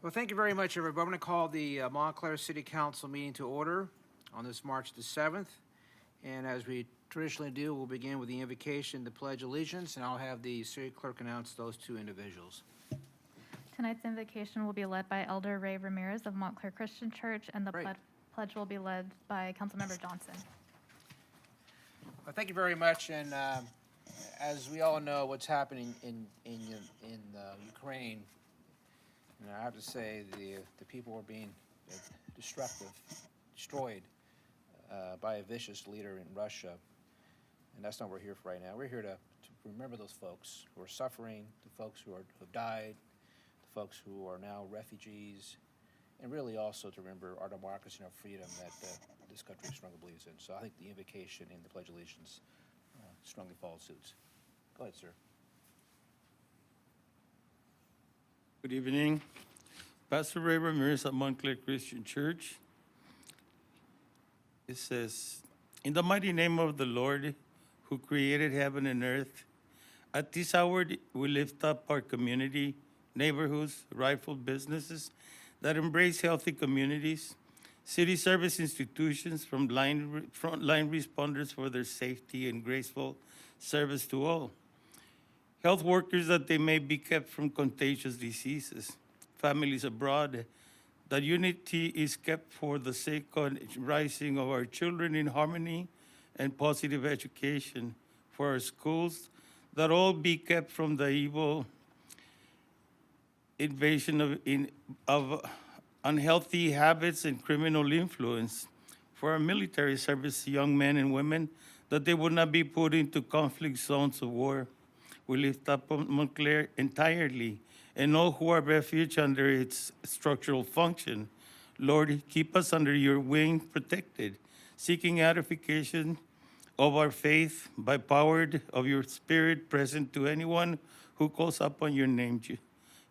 Well, thank you very much, everybody. I'm going to call the Montclair City Council meeting to order on this March the 7th. And as we traditionally do, we'll begin with the invocation, the Pledge of Allegiance, and I'll have the city clerk announce those two individuals. Tonight's invocation will be led by Elder Ray Ramirez of Montclair Christian Church, and the pledge will be led by Councilmember Johnson. Well, thank you very much. And as we all know, what's happening in Ukraine, and I have to say the people are being destroyed by a vicious leader in Russia, and that's not what we're here for right now. We're here to remember those folks who are suffering, the folks who have died, the folks who are now refugees, and really also to remember our democracy and our freedom that this country strongly believes in. So I think the invocation and the Pledge of Allegiance strongly follow suit. Go ahead, sir. Good evening. Pastor Ray Ramirez at Montclair Christian Church. It says, in the mighty name of the Lord, who created heaven and earth, at this hour we lift up our community, neighborhoods, rightful businesses that embrace healthy communities, city service institutions from frontline responders for their safety and graceful service to all, health workers that they may be kept from contagious diseases, families abroad, that unity is kept for the sake of rising of our children in harmony and positive education, for our schools, that all be kept from the evil invasion of unhealthy habits and criminal influence, for our military service young men and women, that they would not be put into conflict zones of war. We lift up Montclair entirely and all who are refuge under its structural function. Lord, keep us under your wing protected, seeking edification of our faith by power of your Spirit present to anyone who calls upon your name.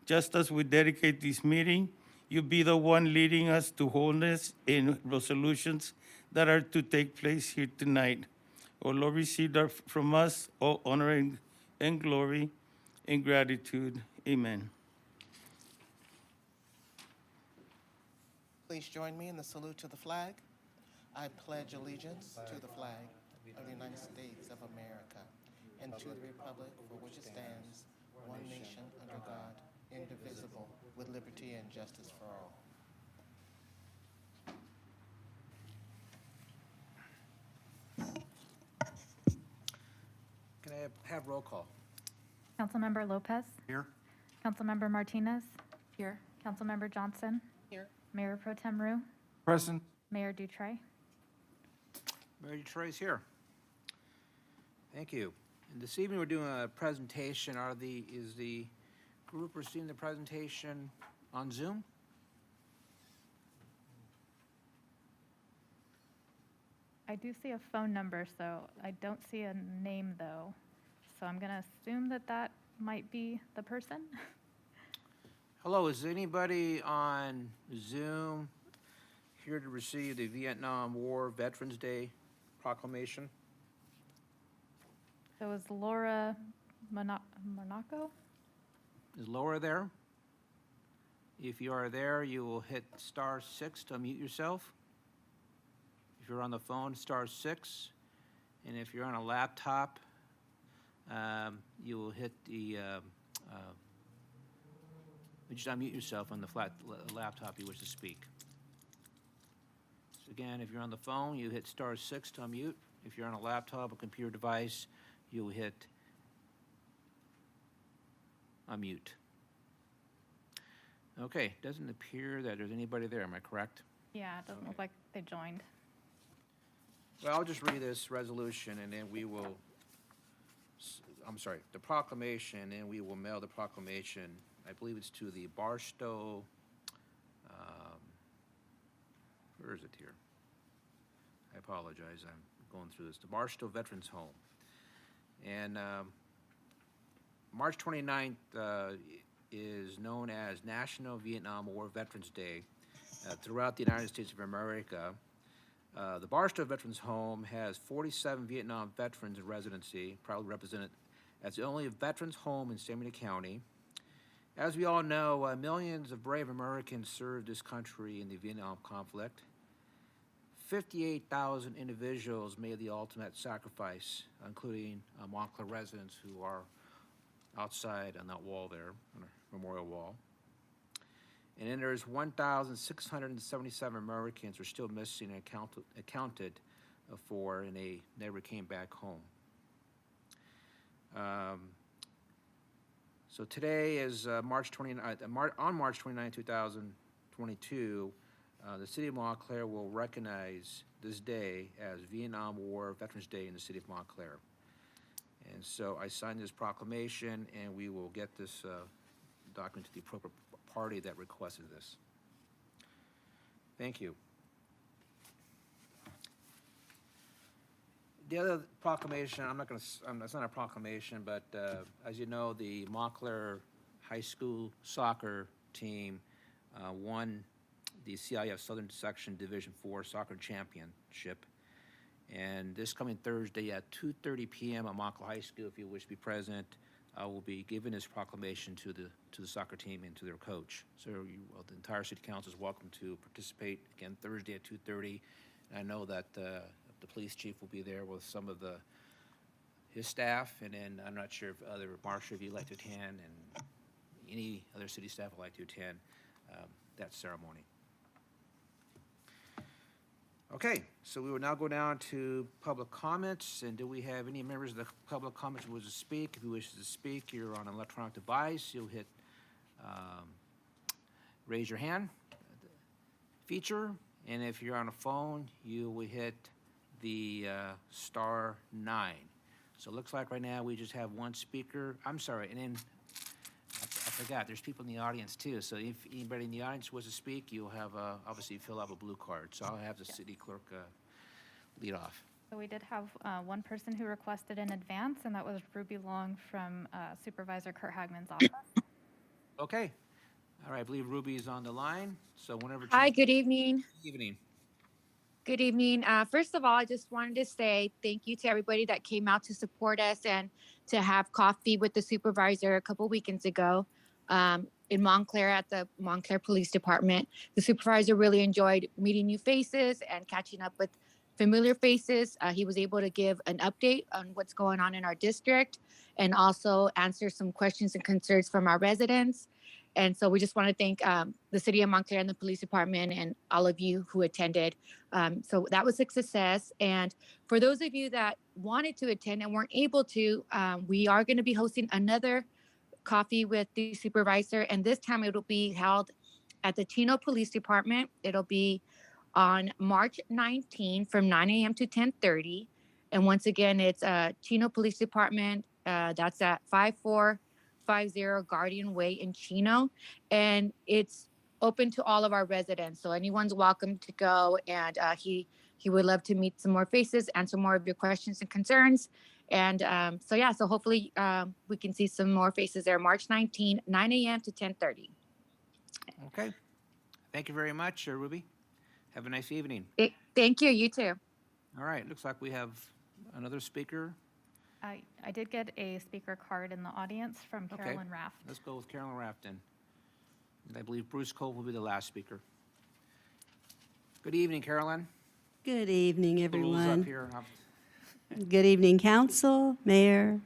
Just as we dedicate this meeting, you be the one leading us to wholeness in resolutions that are to take place here tonight. O Lord, receive from us all honor and glory and gratitude. Amen. Please join me in the salute to the flag. I pledge allegiance to the flag of the United States of America and to the republic for which it stands, one nation under God, indivisible, with liberty and justice for all. Can I have roll call? Councilmember Lopez. Here. Councilmember Martinez. Here. Councilmember Johnson. Here. Mayor Pro Tem Rue. Present. Mayor Dutray. Mayor Detroit's here. Thank you. And this evening we're doing a presentation. Is the group receiving the presentation on Zoom? I do see a phone number, so I don't see a name though. So I'm gonna assume that might be the person. Hello, is anybody on Zoom here to receive the Vietnam War Veterans Day proclamation? So is Laura Monaco? Is Laura there? If you are there, you will hit *6 to unmute yourself. If you're on the phone, *6. And if you're on a laptop, you will hit the, just unmute yourself on the laptop you wish to speak. So again, if you're on the phone, you hit *6 to unmute. If you're on a laptop or computer device, you'll hit unmute. Okay, doesn't appear that there's anybody there, am I correct? Yeah, it doesn't look like they joined. Well, I'll just read this resolution and then we will, the proclamation, and then we will mail the proclamation, I believe it's to the Barstow, where is it here? I apologize, I'm going through this, the Barstow Veterans Home. And March 29th is known as National Vietnam War Veterans Day throughout the United States of America. The Barstow Veterans Home has 47 Vietnam veterans in residency, proudly represented as the only veterans home in San Bernardino County. As we all know, millions of brave Americans served this country in the Vietnam conflict. 58,000 individuals made the ultimate sacrifice, including Montclair residents who are outside on that wall there, on the memorial wall. And then there's 1,677 Americans who are still missing and accounted for, and they never came back home. So today is March 29, on March 29, 2022, the City of Montclair will recognize this day as Vietnam War Veterans Day in the City of Montclair. And so I signed this proclamation, and we will get this document to the appropriate party that requested this. Thank you. The other proclamation, it's not a proclamation, but as you know, the Montclair High School soccer team won the CIF Southern Section Division IV Soccer Championship. And this coming Thursday at 2:30 p.m. at Montclair High School, if you wish to be present, I will be giving this proclamation to the soccer team and to their coach. So the entire city council is welcome to participate again Thursday at 2:30. And I know that the police chief will be there with some of his staff, and then I'm not sure if other marshal, if you'd like to attend, and any other city staff would like to attend that ceremony. Okay, so we will now go down to public comments. And do we have any members of the public comments who wish to speak? If you wish to speak, you're on an electronic device. You'll hit raise your hand feature. And if you're on a phone, you will hit the *9. So it looks like right now we just have one speaker. I'm sorry, and then I forgot, there's people in the audience too. So if anybody in the audience wants to speak, you'll have obviously fill out a blue card. So I'll have the city clerk lead off. So we did have one person who requested in advance, and that was Ruby Long from Supervisor Kurt Hagman's office. Okay. All right, I believe Ruby is on the line. So whenever. Hi, good evening. Good evening. Good evening. First of all, I just wanted to say thank you to everybody that came out to support us and to have coffee with the supervisor a couple weekends ago in Montclair at the Montclair Police Department. The supervisor really enjoyed meeting new faces and catching up with familiar faces. He was able to give an update on what's going on in our district and also answer some questions and concerns from our residents. And so we just want to thank the city of Montclair and the police department and all of you who attended. So that was a success. And for those of you that wanted to attend and weren't able to, we are going to be hosting another coffee with the supervisor. And this time it will be held at the Chino Police Department. It'll be on March 19 from 9 a.m. to 10:30. And once again, it's Chino Police Department. That's at 5450 Guardian Way in Chino, and it's open to all of our residents. So anyone's welcome to go, and he would love to meet some more faces, answer more of your questions and concerns. And so hopefully we can see some more faces there. March 19, 9 a.m. to 10:30. Okay. Thank you very much, Ruby. Have a nice evening. Thank you. You too. All right. Looks like we have another speaker. I did get a speaker card in the audience from Carolyn Raft. Let's go with Carolyn Raft then. And I believe Bruce Cole will be the last speaker. Good evening, Carolyn. Good evening, The rules up everyone. here. Good evening, Council, Mayor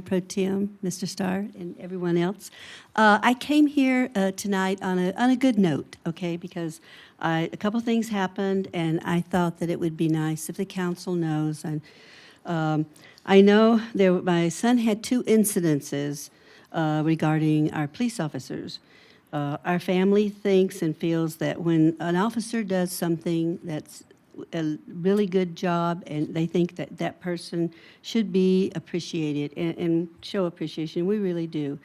Pro Tem, Mr. Starr, and everyone else. I came here tonight on a good note, okay, because a couple things happened, and I thought that it would be nice if the council knows. And I know my son had 2 incidences regarding our police officers. Our family thinks and feels that when an officer does something that's a really good job, and they think that that person should be appreciated and show appreciation, we really do.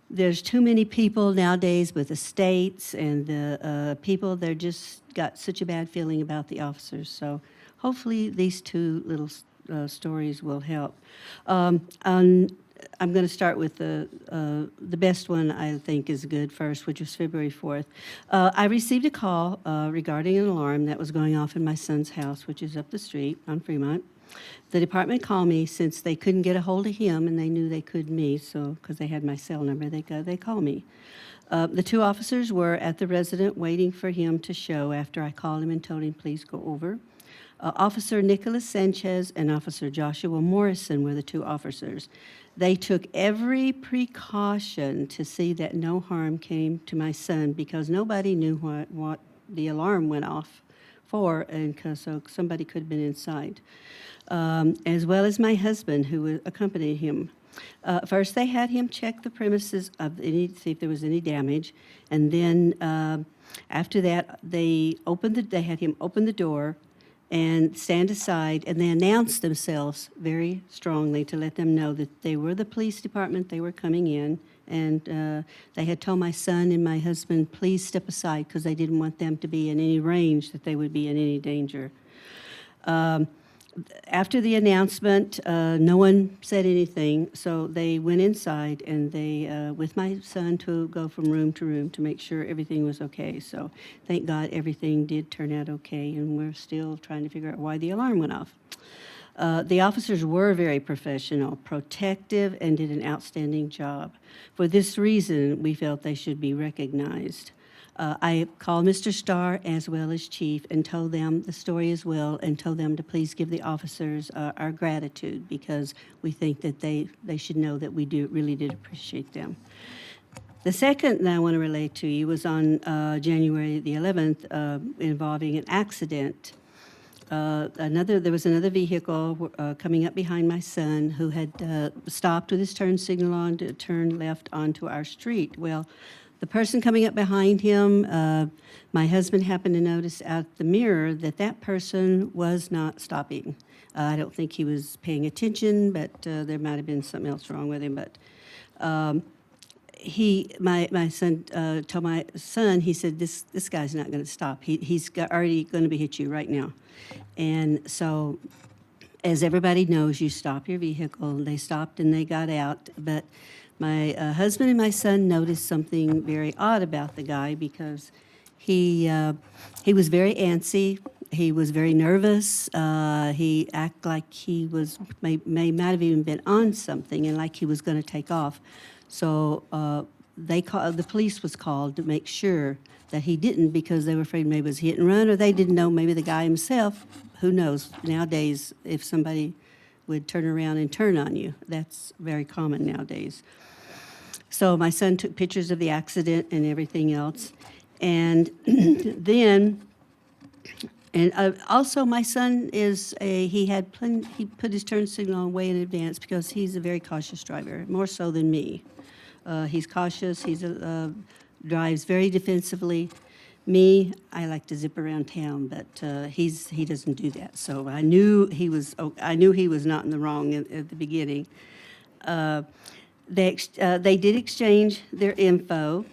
There's too many people nowadays with the states and the people, they're just got such a bad feeling about the officers. So hopefully these 2 little stories will help. On I'm going to start with the best one I think is good first, which was February 4th. I received a call regarding an alarm that was going off in my son's house, which is up the street on Fremont. The department called me since they couldn't get a hold of him, and they knew they could me, so because they had my cell number, they called me. The two officers were at the resident waiting for him to show after I called him and told him, please go over. Officer Nicholas Sanchez and Officer Joshua Morrison were the two officers. They took every precaution to see that no harm came to my son because nobody knew what the alarm went off for, and so somebody could have been inside, as well as my husband who accompanied him. First, they had him check the premises see if there was any damage, and then after that, they had him open the door and stand aside, and they announced themselves very strongly to let them know that they were the police department, they were coming in, and they had told my son and my husband, please step aside, because they didn't want them to be in any range that they would be in any danger. After the announcement, no one said anything, so they went inside and they, with my son, to go from room to room to make sure everything was okay. So thank God everything did turn out okay, and we're still trying to figure out why the alarm went off. The officers were very professional, protective, and did an outstanding job. For this reason, we felt they should be recognized. I called Mr. Starr as well as Chief and told them the story as well and told them to please give the officers our gratitude because we think that they should know that we really did appreciate them. The second that I want to relate to you was on January the 11th involving an accident. There was another vehicle coming up behind my son who had stopped with his turn signal on to turn left onto our street. Well, the person coming up behind him, my husband happened to notice out the mirror that person was not stopping. I don't think he was paying attention, but there might have been something else wrong with him. But my son told my son, he said, this guy's not going to stop. He's already going to be hit you right now. And so, as everybody knows, you stop your vehicle. They stopped and they got out, but my husband and my son noticed something very odd about the guy because he was very antsy. He was very nervous. He acted like he was might have even been on something and like he was going to take off. So the police was called to make sure that he didn't because they were afraid maybe it was hit and run, or they didn't know maybe the guy himself. Who knows? Nowadays, if somebody would turn around and turn on you, that's very common nowadays. So my son took pictures of the accident and everything else. And then, also my son he put his turn signal on way in advance because he's a very cautious driver, more so than me. He's cautious, drives very defensively. Me, I like to zip around town, but he doesn't do that. So I knew he was not in the wrong at the beginning. They did exchange their info.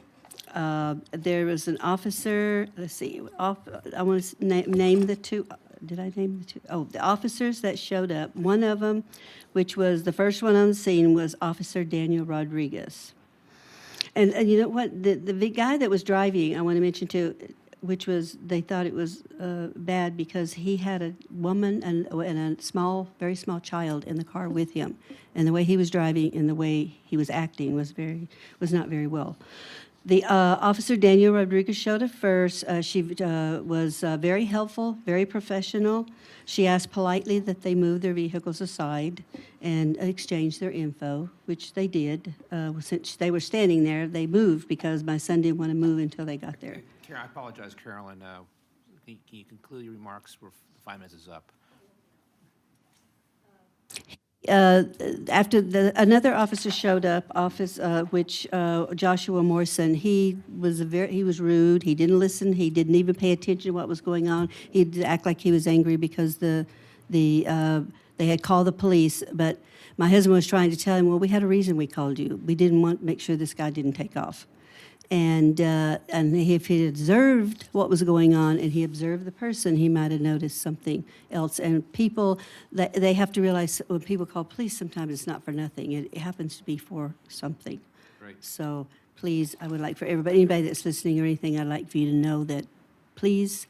There was an officer, let's see, I want to name the two. Did I name the two? Oh, the officers that showed up. One of them, which was the first one on the scene, was Officer Daniel Rodriguez. And you know what? The guy that was driving, I want to mention too, which was, they thought it was bad because he had a woman and a very small child in the car with him. And the way he was driving and the way he was acting was not very well. The Officer Daniel Rodriguez showed up first. She was very helpful, very professional. She asked politely that they move their vehicles aside and exchange their info, which they did. Since they were standing there, they moved because my son didn't want to move until they got there. I apologize, Carolyn. Can you conclude your remarks? 5 minutes is up. After another officer showed up, which Joshua Morrison, he was rude. He didn't listen. He didn't even pay attention to what was going on. He'd act like he was angry because they had called the police. But my husband was trying to tell him, well, we had a reason we called you. We didn't want to make sure this guy didn't take off. And if he observed what was going on and he observed the person, he might have noticed something else. And people, they have to realize that when people call police, sometimes it's not for nothing. It happens to be for something. Right. So please, I would like for everybody, anybody that's listening or anything, I'd like for you to know that, please,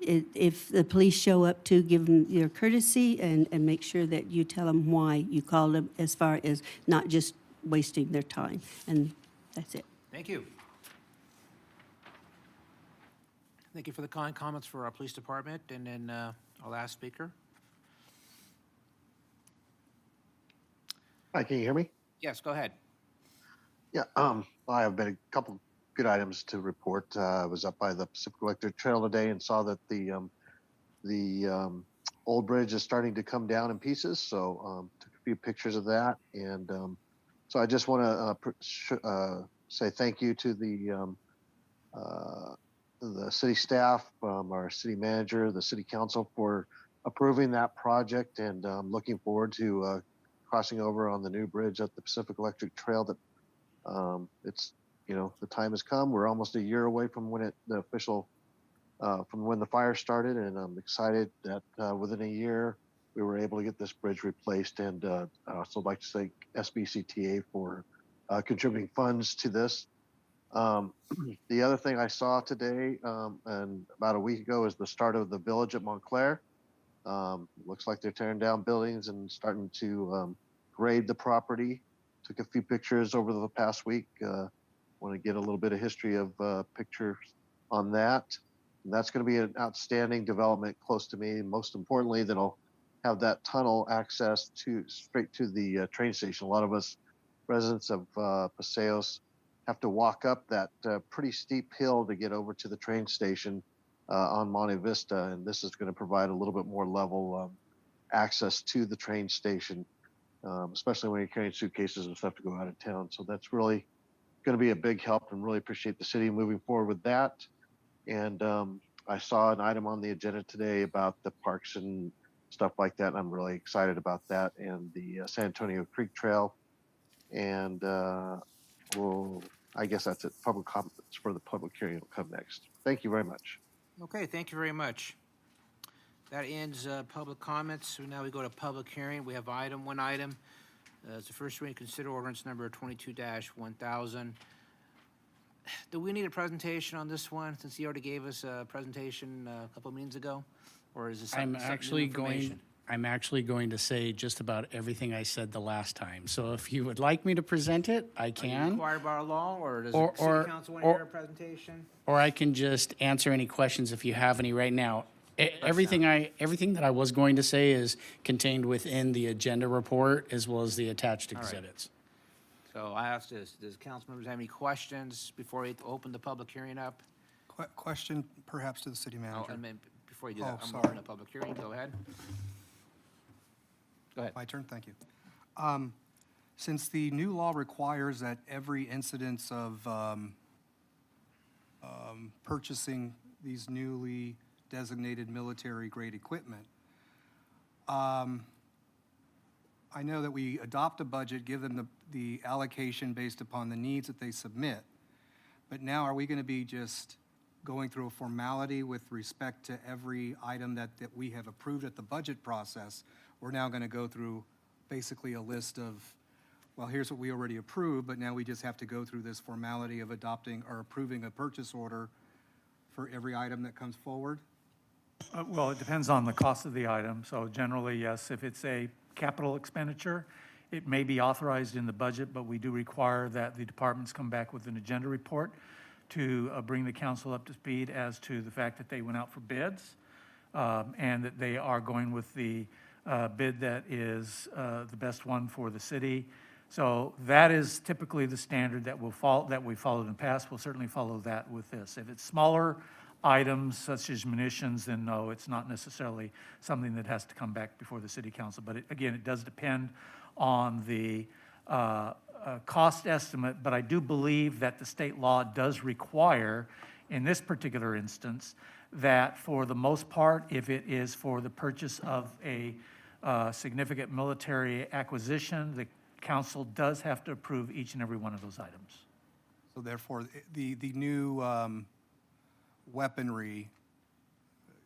if the police show up, to give them your courtesy and make sure that you tell them why you called them, as far as not just wasting their time. And that's it. Thank you. Thank you for the kind comments for our police department, and then our last speaker. Hi, can you hear me? Yes, go ahead. Yeah, I have been a couple good items to report. I was up by the Pacific Electric Trail today and saw that the old bridge is starting to come down in pieces. So took a few pictures of that, and so I just want to say thank you to the city staff, our city manager, the city council for approving that project, and looking forward to crossing over on the new bridge at the Pacific Electric Trail. That it's, the time has come. We're almost a year away from when from when the fire started, and I'm excited that within a year we were able to get this bridge replaced. And I also like to thank SBCTA for contributing funds to this. The other thing I saw today and about a week ago is the start of the village at Montclair. Looks like they're tearing down buildings and starting to grade the property. Took a few pictures over the past week. Want to get a little bit of history of pictures on that. And that's going to be an outstanding development close to me. And most importantly, that'll have that tunnel access straight to the train station. A lot of us residents of Paseos have to walk up that pretty steep hill to get over to the train station on Monte Vista, and this is going to provide a little bit more level access to the train station, especially when you're carrying suitcases and stuff to go out of town. So that's really going to be a big help, and really appreciate the city moving forward with that. And I saw an item on the agenda today about the parks and stuff like that, and I'm really excited about that, and the San Antonio Creek Trail. And I guess that's it. Public comments for the public hearing will come next. Thank you very much. Okay, thank you very much. That ends public comments. So now we go to public hearing. We have one item. It's the first reading, consider ordinance number 22-1000. Do we need a presentation on this one, since he already gave us a presentation a couple of meetings ago? Or is this I'm something new actually going to say just about everything I said the last time. So if you would like me to present it, I Are you can. required by law, or does Or- the city or- council want to or- hear a presentation? Or I can just answer any questions if you have any right now. Everything that I was going to say is contained within the agenda report as well as the attached right. exhibits. So I ask this, does council members have any questions before we open the public hearing up? Question perhaps to the city Oh, manager. and then before you do that, Oh, I'm sorry. opening the public hearing. Go ahead. Go ahead. My turn, thank you. Since the new law requires that every incidence of purchasing these newly designated military-grade equipment, I know that we adopt a budget, give them the allocation based upon the needs that they submit, but now are we going to be just going through a formality with respect to every item that we have approved at the budget process? We're now going to go through basically a list of, well, here's what we already approved, but now we just have to go through this formality of adopting or approving a purchase order for every item that comes forward? Well, it depends on the cost of the item. So generally, yes, if it's a capital expenditure, it may be authorized in the budget, but we do require that the departments come back with an agenda report to bring the council up to speed as to the fact that they went out for bids and that they are going with the bid that is the best one for the city. So that is typically the standard that we followed in the past. We'll certainly follow that with this. If it's smaller items such as munitions, then no, it's not necessarily something that has to come back before the city council. But again, it does depend on the cost estimate. But I do believe that the state law does require, in this particular instance, that for the most part, if it is for the purchase of a significant military acquisition, the council does have to approve each and every one of those items. So therefore, the new weaponry,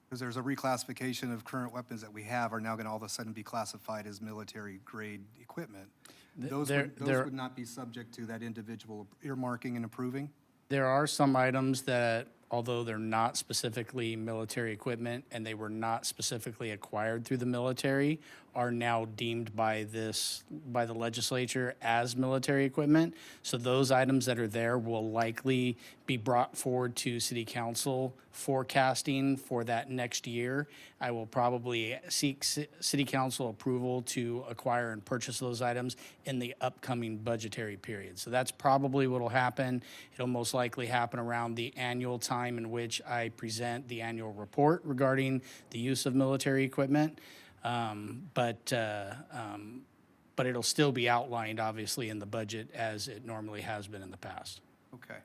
because there's a reclassification of current weapons that we have are now going to all of a sudden be classified as military-grade equipment. Those would not be subject to that individual earmarking and approving? There are some items that, although they're not specifically military equipment and they were not specifically acquired through the military, are now deemed by the legislature as military equipment. So those items that are there will likely be brought forward to city council forecasting for that next year. I will probably seek city council approval to acquire and purchase those items in the upcoming budgetary period. So that's probably what will happen. It'll most likely happen around the annual time in which I present the annual report regarding the use of military equipment. But it'll still be outlined, obviously, in the budget as it normally has been in the past. Okay.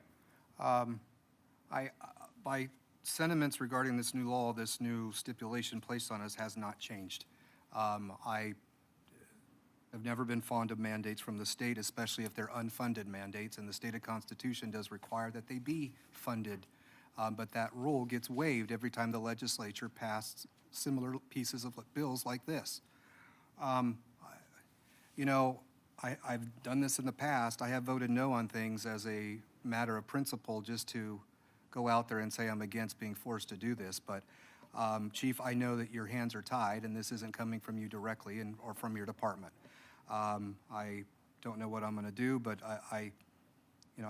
My sentiments regarding this new law, this new stipulation placed on us has not changed. I have never been fond of mandates from the state, especially if they're unfunded mandates, and the state constitution does require that they be funded. But that rule gets waived every time the legislature passed similar pieces of bills like this. You know, I've done this in the past. I have voted no on things as a matter of principle just to go out there and say I'm against being forced to do this. But Chief, I know that your hands are tied and this isn't coming from you directly or from your department. I don't know what I'm going to do, but I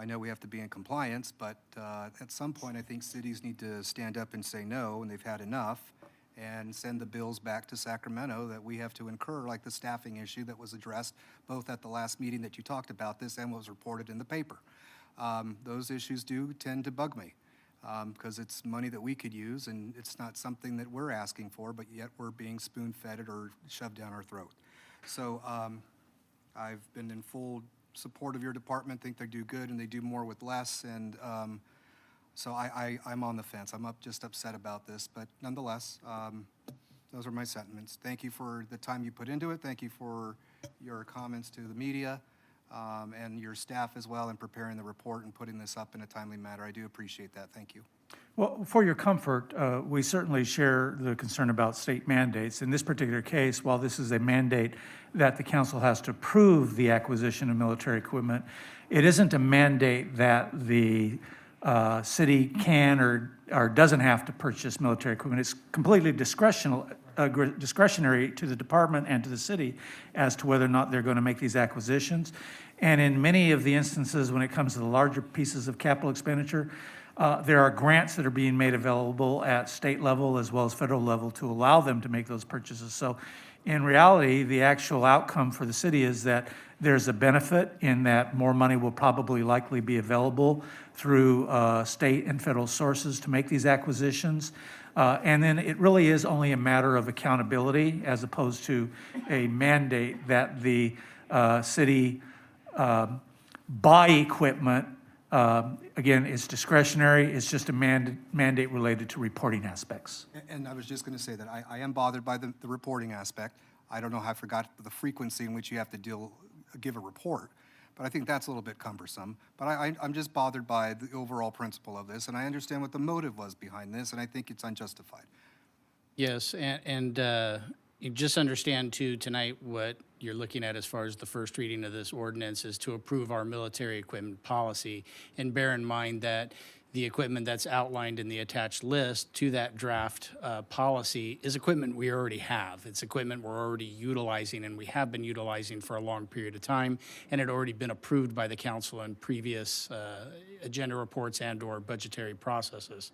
know we have to be in compliance, but at some point I think cities need to stand up and say no, and they've had enough, and send the bills back to Sacramento that we have to incur, like the staffing issue that was addressed both at the last meeting that you talked about this and what was reported in the paper. Those issues do tend to bug me because it's money that we could use, and it's not something that we're asking for, but yet we're being spoon-fed it or shoved down our throat. So I've been in full support of your department, think they do good and they do more with less, and so I'm on the fence. I'm just upset about this, but nonetheless, those are my sentiments. Thank you for the time you put into it. Thank you for your comments to the media and your staff as well in preparing the report and putting this up in a timely manner. I do appreciate that. Thank you. Well, for your comfort, we certainly share the concern about state mandates. In this particular case, while this is a mandate that the council has to approve the acquisition of military equipment, it isn't a mandate that the city can or doesn't have to purchase military equipment. It's completely discretionary to the department and to the city as to whether or not they're going to make these acquisitions. And in many of the instances, when it comes to the larger pieces of capital expenditure, there are grants that are being made available at state level as well as federal level to allow them to make those purchases. So in reality, the actual outcome for the city is that there's a benefit in that more money will probably likely be available through state and federal sources to make these acquisitions. And then it really is only a matter of accountability as opposed to a mandate that the city buy equipment. Again, it's discretionary. It's just a mandate related to reporting aspects. And I was just going to say that I am bothered by the reporting aspect. I don't know how I forgot the frequency in which you have to give a report, but I think that's a little bit cumbersome. But I'm just bothered by the overall principle of this, and I understand what the motive was behind this, and I think it's unjustified. Yes, and you just understand too tonight what you're looking at as far as the first reading of this ordinance is to approve our military equipment policy. And bear in mind that the equipment that's outlined in the attached list to that draft policy is equipment we already have. It's equipment we're already utilizing and we have been utilizing for a long period of time, and it already been approved by the council in previous agenda reports and or budgetary processes.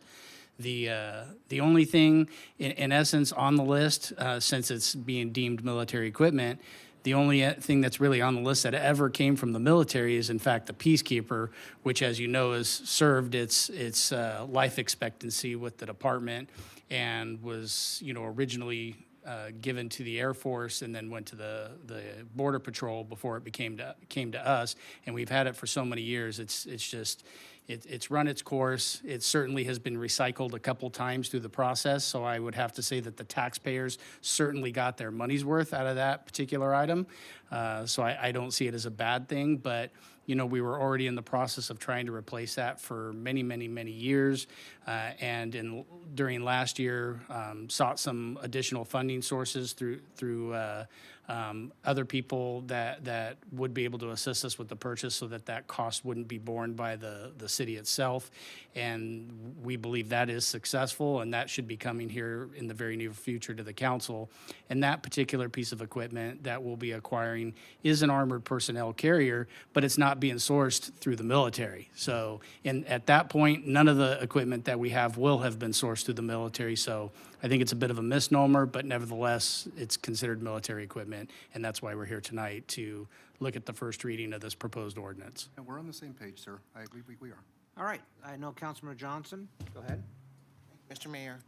The only thing, in essence, on the list, since it's being deemed military equipment, the only thing that's really on the list that ever came from the military is, in fact, the Peacekeeper, which, as you know, has served its life expectancy with the department and was, originally given to the Air Force and then went to the Border Patrol before it came to us. And we've had it for so many years. It's just, it's run its course. It certainly has been recycled a couple times through the process, so I would have to say that the taxpayers certainly got their money's worth out of that particular item. So I don't see it as a bad thing, but we were already in the process of trying to replace that for many, many, many years. And during last year, sought some additional funding sources through other people that would be able to assist us with the purchase so that cost wouldn't be borne by the city itself. And we believe that is successful, and that should be coming here in the very near future to the council. And that particular piece of equipment that we'll be acquiring is an armored personnel carrier, but it's not being sourced through the military. So at that point, none of the equipment that we have will have been sourced through the military. So I think it's a bit of a misnomer, but nevertheless, it's considered military equipment, and that's why we're here tonight to look at the first reading of this proposed ordinance. And we're on the same page, sir. I agree, we are. All right, I know Councilmember Johnson, go ahead. Mr. Mayor,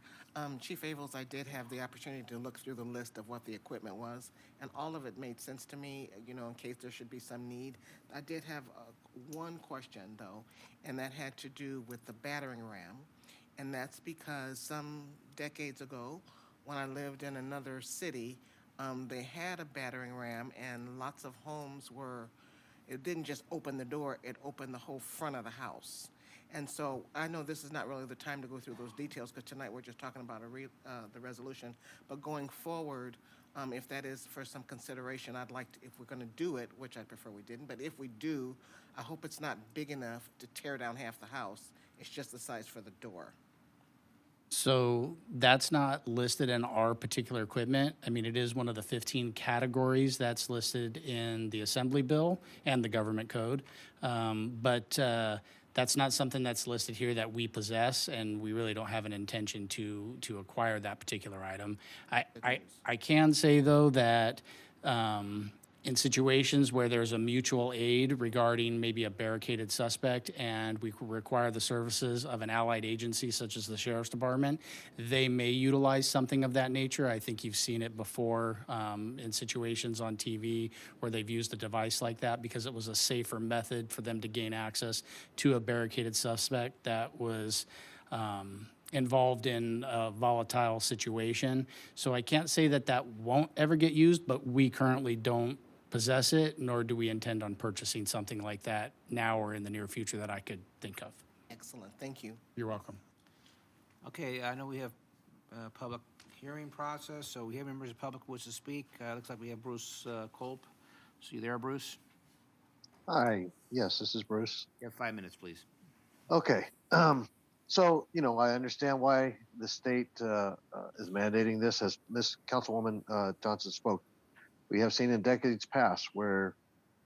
Chief Avels, I did have the opportunity to look through the list of what the equipment was, and all of it made sense to me, in case there should be some need. I did have one question, though, and that had to do with the battering ram, and that's because some decades ago, when I lived in another city, they had a battering ram, and lots of homes it didn't just open the door, it opened the whole front of the house. And so I know this is not really the time to go through those details, because tonight we're just talking about the resolution. But going forward, if that is for some consideration, I'd like to, if we're going to do it, which I prefer we didn't, but if we do, I hope it's not big enough to tear down half the house. It's just the size for the door. So that's not listed in our particular equipment. I mean, it is one of the 15 categories that's listed in the Assembly Bill and the Government Code. But that's not something that's listed here that we possess, and we really don't have an intention to acquire that particular item. I can say, though, that in situations where there's a mutual aid regarding maybe a barricaded suspect and we require the services of an allied agency such as the Sheriff's Department, they may utilize something of that nature. I think you've seen it before in situations on TV where they've used a device like that because it was a safer method for them to gain access to a barricaded suspect that was involved in a volatile situation. So I can't say that won't ever get used, but we currently don't possess it, nor do we intend on purchasing something like that now or in the near future that I could think of. Excellent, thank you. You're welcome. Okay, I know we have a public hearing process, so we have members of the public who wish to speak. Looks like we have Bruce Kolb. So you there, Bruce? Hi, yes, this is Bruce. You have 5 minutes, please. Okay, so, I understand why the state is mandating this, as Ms. Councilwoman Johnson spoke. We have seen in decades past where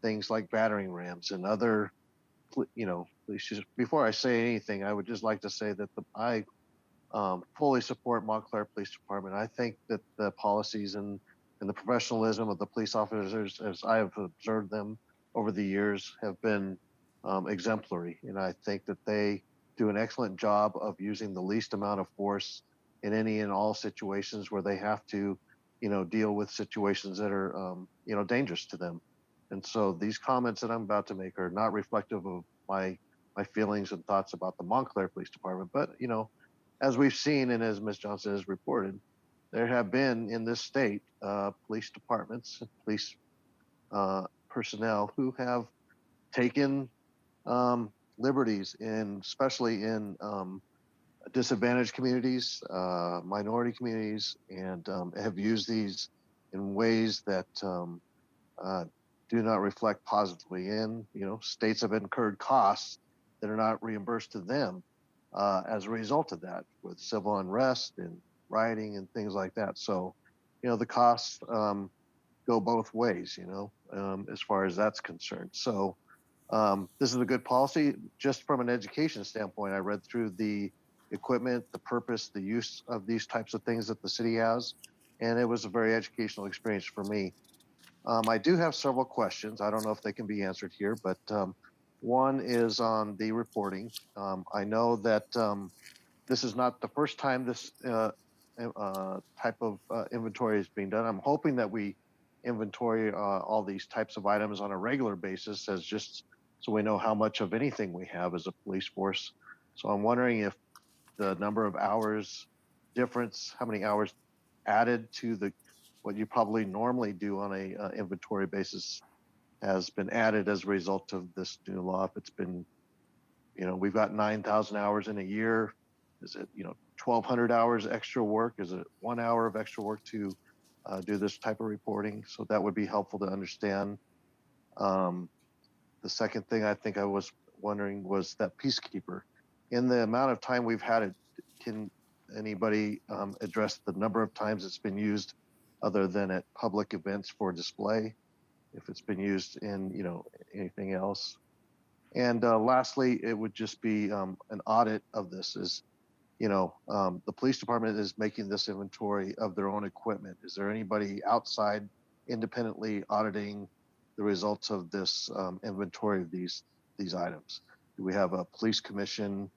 things like battering rams and other, before I say anything, I would just like to say that I fully support Montclair Police Department. I think that the policies and the professionalism of the police officers, as I have observed them over the years, have been exemplary. And I think that they do an excellent job of using the least amount of force in any and all situations where they have to deal with situations that are, dangerous to them. And so these comments that I'm about to make are not reflective of my feelings and thoughts about the Montclair Police Department. But, as we've seen and as Ms. Johnson has reported, there have been in this state police departments, police personnel who have taken liberties, especially in disadvantaged communities, minority communities, and have used these in ways that do not reflect positively. And states have incurred costs that are not reimbursed to them as a result of that, with civil unrest and rioting and things like that. So, the costs go both ways, as far as that's concerned. So, this is a good policy. Just from an education standpoint, I read through the equipment, the purpose, the use of these types of things that the city has, and it was a very educational experience for me. I do have several questions. I don't know if they can be answered here, but one is on the reporting. I know that this is not the first time this type of inventory is being done. I'm hoping that we inventory all these types of items on a regular basis as just so we know how much of anything we have as a police force. So I'm wondering if the number of hours difference, how many hours added to the what you probably normally do on a inventory basis has been added as a result of this new law. If it's been, we've got 9,000 hours in a year. Is it, 1,200 hours extra work? Is it 1 hour of extra work to do this type of reporting? So that would be helpful to understand. The second thing I think I was wondering was that peacekeeper. In the amount of time we've had it, can anybody address the number of times it's been used other than at public events for display? If it's been used in, anything else? And lastly, it would just be an audit of this. The police department is making this inventory of their own equipment. Is there anybody outside independently auditing the results of this inventory of these items? Do we have a police commission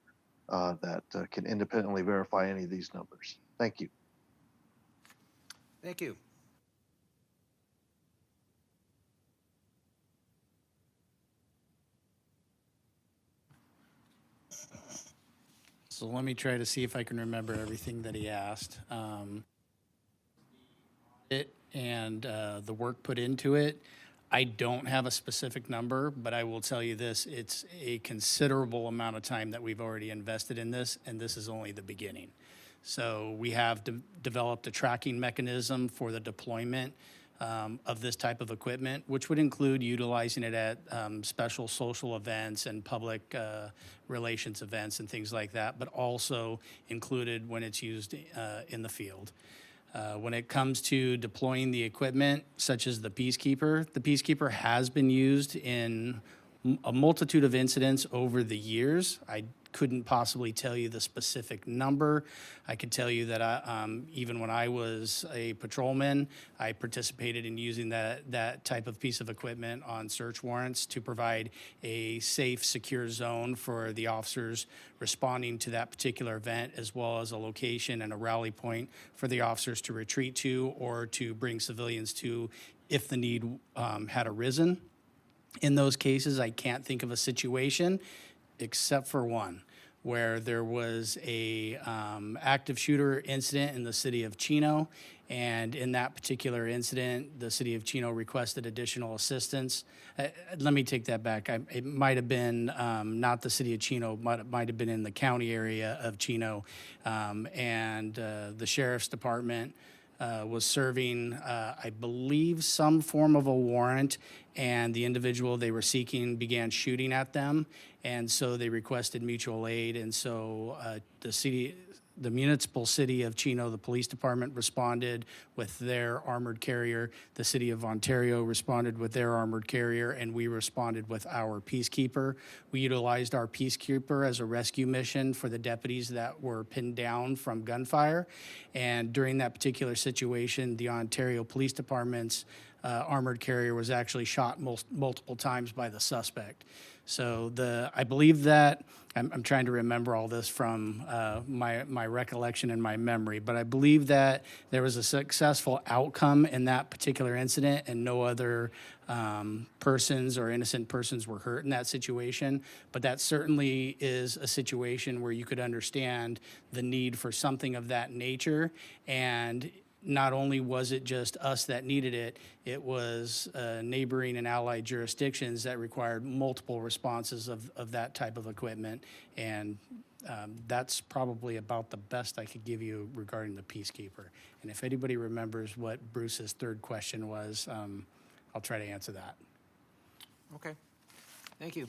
that can independently verify any of these numbers? Thank you. Thank you. So let me try to see if I can remember everything that he asked. The work put into it, I don't have a specific number, but I will tell you this, it's a considerable amount of time that we've already invested in this, and this is only the beginning. So we have developed a tracking mechanism for the deployment of this type of equipment, which would include utilizing it at special social events and public relations events and things like that, but also included when it's used in the field. When it comes to deploying the equipment, such as the Peacekeeper has been used in a multitude of incidents over the years. I couldn't possibly tell you the specific number. I could tell you that even when I was a patrolman, I participated in using that type of piece of equipment on search warrants to provide a safe, secure zone for the officers responding to that particular event, as well as a location and a rally point for the officers to retreat to or to bring civilians to if the need had arisen. In those cases, I can't think of a situation except for one where there was a active shooter incident in the city of Chino, and in that particular incident, the city of Chino requested additional assistance. Let me take that back. It might have been not the city of Chino, might have been in the county area of Chino, and the sheriff's department was serving, I believe, some form of a warrant, and the individual they were seeking began shooting at them, and so they requested mutual aid, and so the municipal city of Chino, the police department responded with their armored carrier. The city of Ontario responded with their armored carrier, and we responded with our Peacekeeper. We utilized our Peacekeeper as a rescue mission for the deputies that were pinned down from gunfire. And during that particular situation, the Ontario Police Department's armored carrier was actually shot multiple times by the suspect. So I believe that, I'm trying to remember all this from my recollection and my memory, but I believe that there was a successful outcome in that particular incident and no other persons or innocent persons were hurt in that situation. But that certainly is a situation where you could understand the need for something of that nature. And not only was it just us that needed it, it was neighboring and allied jurisdictions that required multiple responses of that type of equipment. And that's probably about the best I could give you regarding the Peacekeeper. And if anybody remembers what Bruce's third question was, I'll try to answer that. Okay, thank you.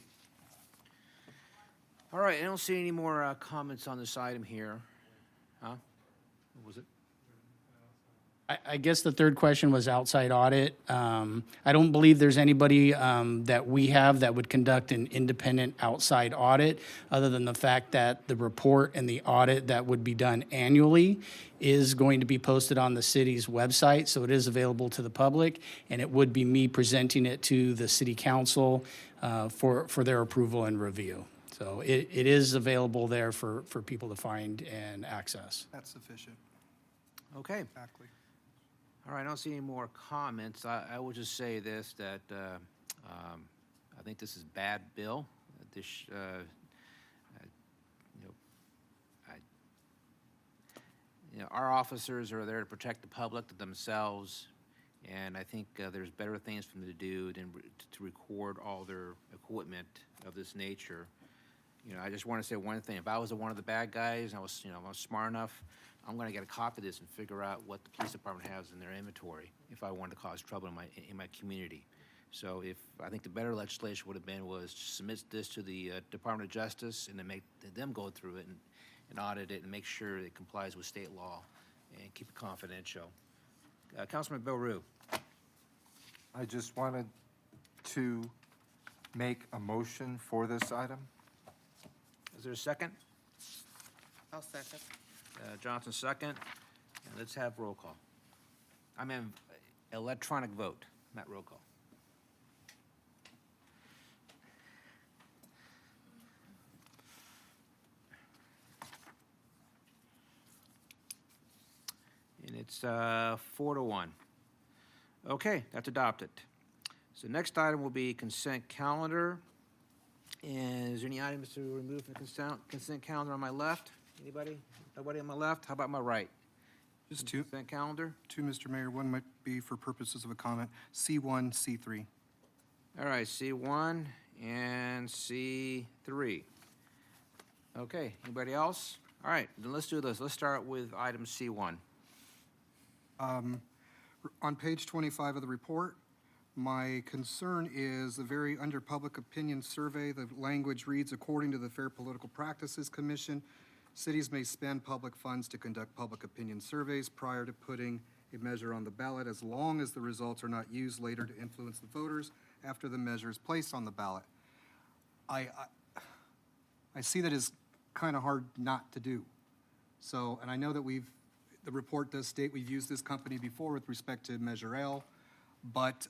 All right, I don't see any more comments on this item here. Huh? What was it? I guess the third question was outside audit. I don't believe there's anybody that we have that would conduct an independent outside audit, other than the fact that the report and the audit that would be done annually is going to be posted on the city's website, so it is available to the public, and it would be me presenting it to the city council for their approval and review. So it is available there for people to find and access. That's sufficient. Okay. Exactly. All right, I don't see any more comments. I will just say this, that think this is bad bill. This, you know, our officers are there to protect the public, themselves, and I think there's better things for them to do than to record all their equipment of this nature. I just want to say one thing. If I was one of the bad guys, and I was smart enough, I'm going to get a copy of this and figure out what the police department has in their inventory if I wanted to cause trouble in my community. So I think the better legislation would have been was to submit this to the Department of Justice and to make them go through it and audit it and make sure it complies with state law and keep it confidential. Councilman Bill Rue. I just wanted to make a motion for this item. Is there a second? I'll second. Johnson, second. And let's have roll call. I mean, electronic vote, not roll call. And it's 4-1. Okay, that's adopted. So next item will be consent calendar. And is there any items to remove from the consent calendar on my left? Anybody? Nobody on my left? How about my right? Just two, Consent calendar? Mr. Mayor. One might be for purposes of a comment. C1, C3. All right, C1 and C3. Okay, anybody else? All right, then let's do this. Let's start with item C1. On page 25 of the report, my concern is the very under public opinion survey, the language reads, according to the Fair Political Practices Commission, cities may spend public funds to conduct public opinion surveys prior to putting a measure on the ballot as long as the results are not used later to influence the voters after the measure is placed on the ballot. I see that as kind of hard not to do. So, and I know that the report does state we've used this company before with respect to Measure L, but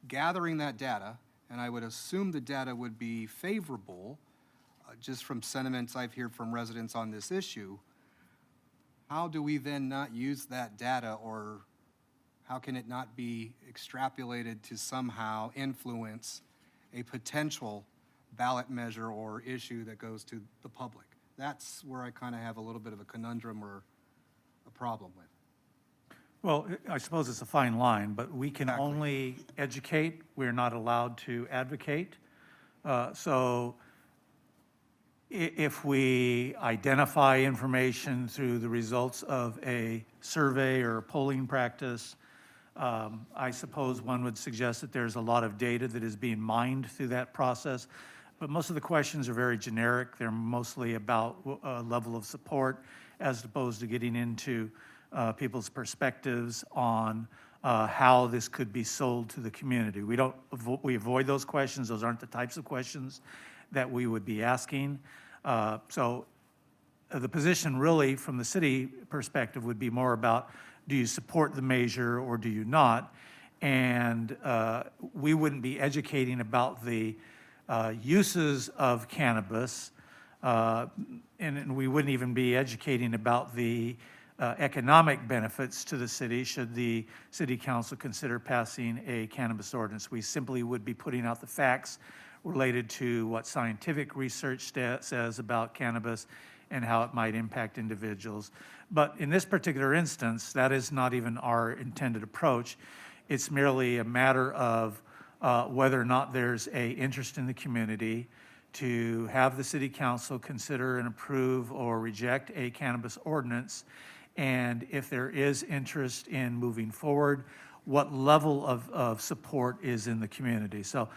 gathering that data, and I would assume the data would be favorable, just from sentiments I've heard from residents on this issue, how do we then not use that data, or how can it not be extrapolated to somehow influence a potential ballot measure or issue that goes to the public? That's where I kind of have a little bit of a conundrum or a problem with. Well, I suppose it's a fine line, but we can Exactly. only educate. We're not allowed to advocate. So if we identify information through the results of a survey or a polling practice, I suppose one would suggest that there's a lot of data that is being mined through that process. But most of the questions are very generic. They're mostly about level of support as opposed to getting into people's perspectives on how this could be sold to the community. We avoid those questions. Those aren't the types of questions that we would be asking. So the position really from the city perspective would be more about, do you support the measure or do you not? And we wouldn't be educating about the uses of cannabis, and we wouldn't even be educating about the economic benefits to the city should the city council consider passing a cannabis ordinance. We simply would be putting out the facts related to what scientific research says about cannabis and how it might impact individuals. But in this particular instance, that is not even our intended approach. It's merely a matter of whether or not there's an interest in the community to have the city council consider and approve or reject a cannabis ordinance. And if there is interest in moving forward, what level of support is in the community. So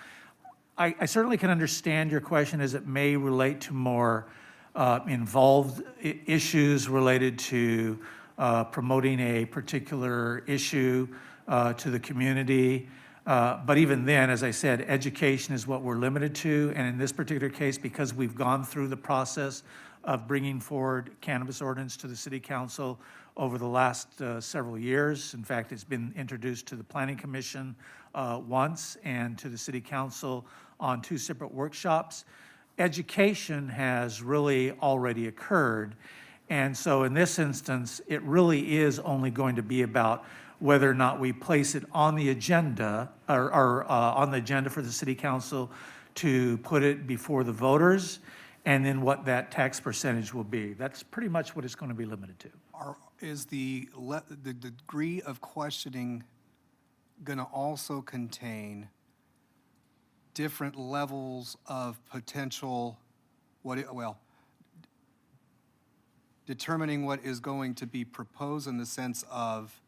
I certainly can understand your question as it may relate to more involved issues related to promoting a particular issue to the community. But even then, as I said, education is what we're limited to. And in this particular case, because we've gone through the process of bringing forward cannabis ordinance to the city council over the last several years. In fact, it's been introduced to the planning commission once and to the city council on 2 separate workshops. Education has really already occurred. And so in this instance, it really is only going to be about whether or not we place it on the agenda, or on the agenda for the city council to put it before the voters, and then what that tax percentage will be. That's pretty much what it's going to be limited to. Is the degree of questioning going to also contain different levels of potential, determining what is going to be proposed in the sense of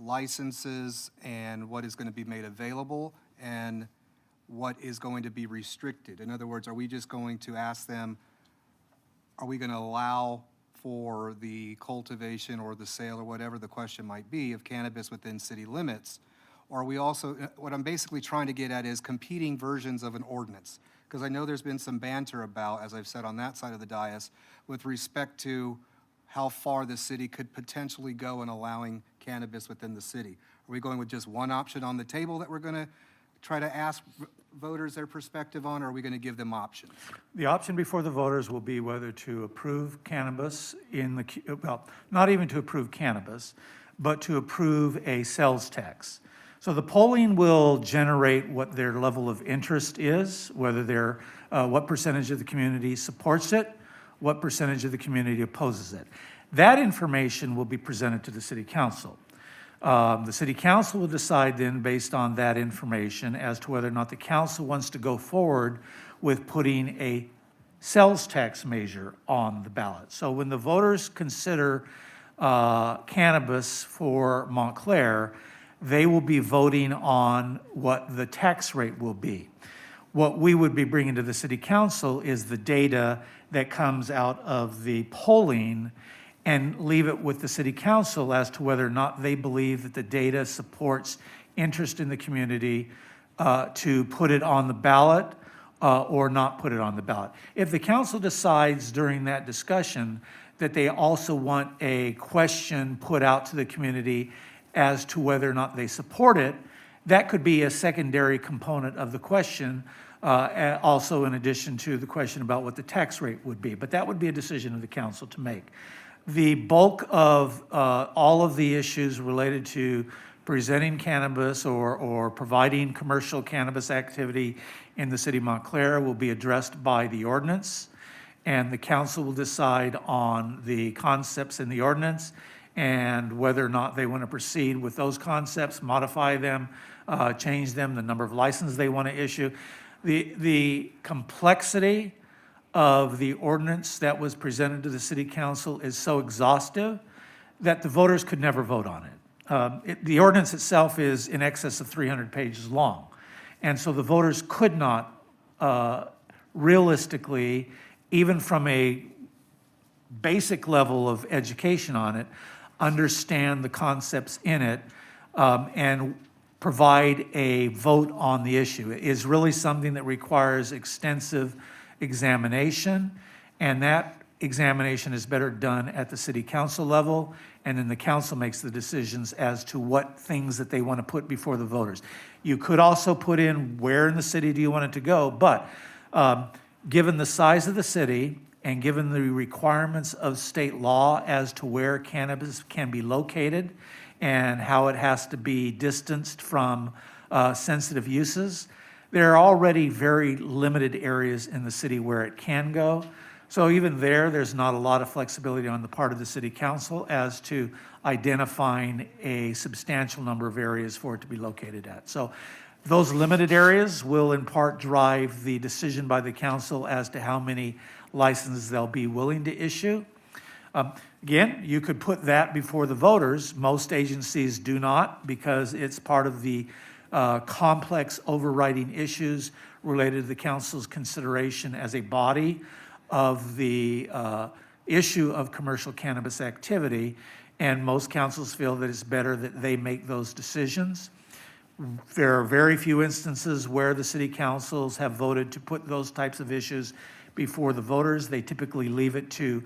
licenses and what is going to be made available and what is going to be restricted? In other words, are we just going to ask them, are we going to allow for the cultivation or the sale or whatever the question might be of cannabis within city limits? Or are we also, what I'm basically trying to get at is competing versions of an ordinance. Because I know there's been some banter about, as I've said on that side of the dais, with respect to how far the city could potentially go in allowing cannabis within the city. Are we going with just one option on the table that we're going to try to ask voters their perspective on, or are we going to give them options? The option before the voters will be whether to approve cannabis not even to approve cannabis, but to approve a sales tax. So the polling will generate what their level of interest is, whether what percentage of the community supports it, what percentage of the community opposes it. That information will be presented to the city council. The city council will decide then, based on that information, as to whether or not the council wants to go forward with putting a sales tax measure on the ballot. So when the voters consider cannabis for Montclair, they will be voting on what the tax rate will be. What we would be bringing to the city council is the data that comes out of the polling, and leave it with the city council as to whether or not they believe that the data supports interest in the community to put it on the ballot or not put it on the ballot. If the council decides during that discussion that they also want a question put out to the community as to whether or not they support it, that could be a secondary component of the question, also in addition to the question about what the tax rate would be. But that would be a decision of the council to make. The bulk of all of the issues related to presenting cannabis or providing commercial cannabis activity in the city of Montclair will be addressed by the ordinance, and the council will decide on the concepts in the ordinance and whether or not they want to proceed with those concepts, modify them, change them, the number of licenses they want to issue. The complexity of the ordinance that was presented to the city council is so exhaustive that the voters could never vote on it. The ordinance itself is in excess of 300 pages long. And so the voters could not realistically, even from a basic level of education on it, understand the concepts in it and provide a vote on the issue. It is really something that requires extensive examination, and that examination is better done at the city council level, and then the council makes the decisions as to what things that they want to put before the voters. You could also put in where in the city do you want it to go, but given the size of the city and given the requirements of state law as to where cannabis can be located and how it has to be distanced from sensitive uses, there are already very limited areas in the city where it can go. So even there's not a lot of flexibility on the part of the city council as to identifying a substantial number of areas for it to be located at. So those limited areas will in part drive the decision by the council as to how many licenses they'll be willing to issue. Again, you could put that before the voters. Most agencies do not, because it's part of the complex overriding issues related to the council's consideration as a body of the issue of commercial cannabis activity, and most councils feel that it's better that they make those decisions. There are very few instances where the city councils have voted to put those types of issues before the voters. They typically leave it to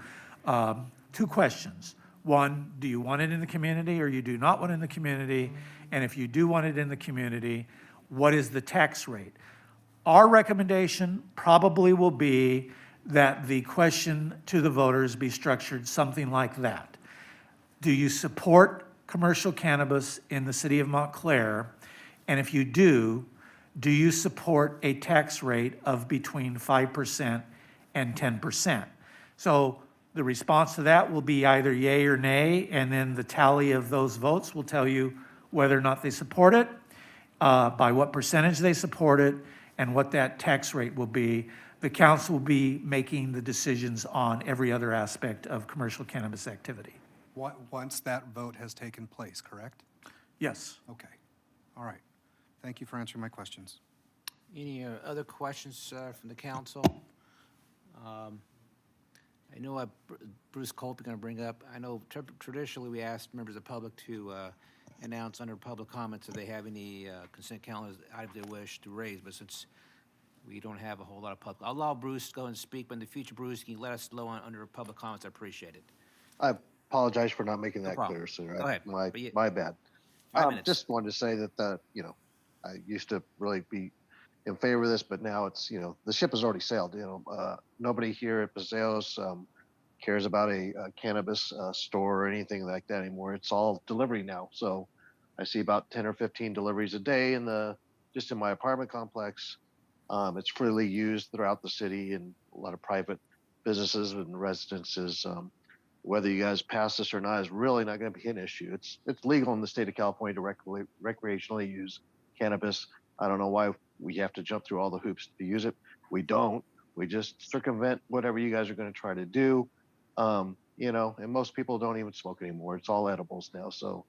two questions. One, do you want it in the community or you do not want it in the community? And if you do want it in the community, what is the tax rate? Our recommendation probably will be that the question to the voters be structured something like that. Do you support commercial cannabis in the city of Montclair? And if you do you support a tax rate of between 5% and 10%? So the response to that will be either yay or nay, and then the tally of those votes will tell you whether or not they support it, by what percentage they support it, and what that tax rate will be. The council will be making the decisions on every other aspect of commercial cannabis activity. Once that vote has taken place, correct? Yes. Okay. All right. Thank you for answering my questions. Any other questions from the council? I know Bruce Colton going to bring up, I know traditionally we asked members of the public to announce under public comments if they have any consent calendar items they wish to raise, but since we don't have a whole lot of public, I'll allow Bruce to go and speak, but in the future, Bruce, can you let us know under public comments? I appreciate it. I apologize for not making No that problem. clear, sir. Go ahead. My, But my bad. 5 minutes. Just wanted to say that, I used to really be in favor of this, but now it's, the ship has already sailed. Nobody here at Paseos cares about a cannabis store or anything like that anymore. It's all delivery now. So I see about 10 or 15 deliveries a day just in my apartment complex. It's freely used throughout the city and a lot of private businesses and residences. Whether you guys pass this or not is really not going to be an issue. It's legal in the state of California to recreationally use cannabis. I don't know why we have to jump through all the hoops to use it. We don't. We just circumvent whatever you guys are going to try to do. And most people don't even smoke anymore. It's all edibles now. So,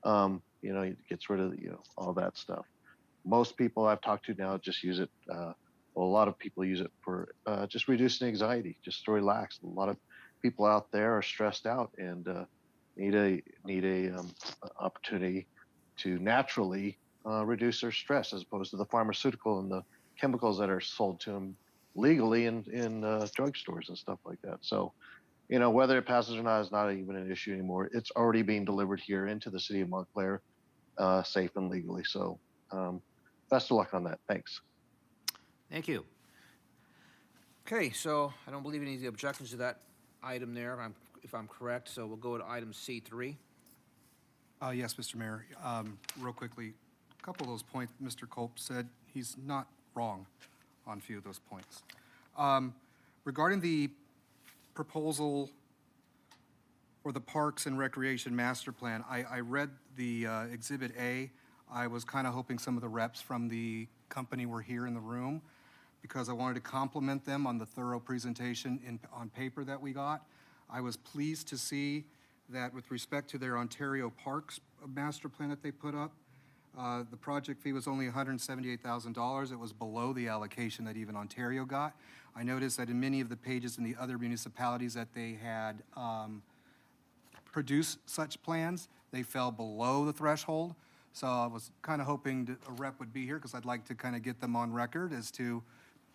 it gets rid of, all that stuff. Most people I've talked to now just use it. A lot of people use it for just reducing anxiety, just to relax. A lot of people out there are stressed out and need a opportunity to naturally reduce their stress, as opposed to the pharmaceutical and the chemicals that are sold to them legally in drugstores and stuff like that. So, whether it passes or not is not even an issue anymore. It's already being delivered here into the city of Montclair, safe and legally. So, best of luck on that. Thanks. Thank you. Okay, so I don't believe any of the objections to that item there, if I'm correct. So we'll go to item C3. Yes, Mr. Mayor. Real quickly, a couple of those points Mr. Culp said, he's not wrong on a few of those points. Regarding the proposal for the Parks and Recreation Master Plan, I read the Exhibit A. I was kind of hoping some of the reps from the company were here in the room because I wanted to compliment them on the thorough presentation on paper that we got. I was pleased to see that with respect to their Ontario Parks Master Plan that they put up, the project fee was only $178,000. It was below the allocation that even Ontario got. I noticed that in many of the pages in the other municipalities that they had produced such plans, they fell below the threshold. So I was kind of hoping that a rep would be here because I'd like to kind of get them on record as to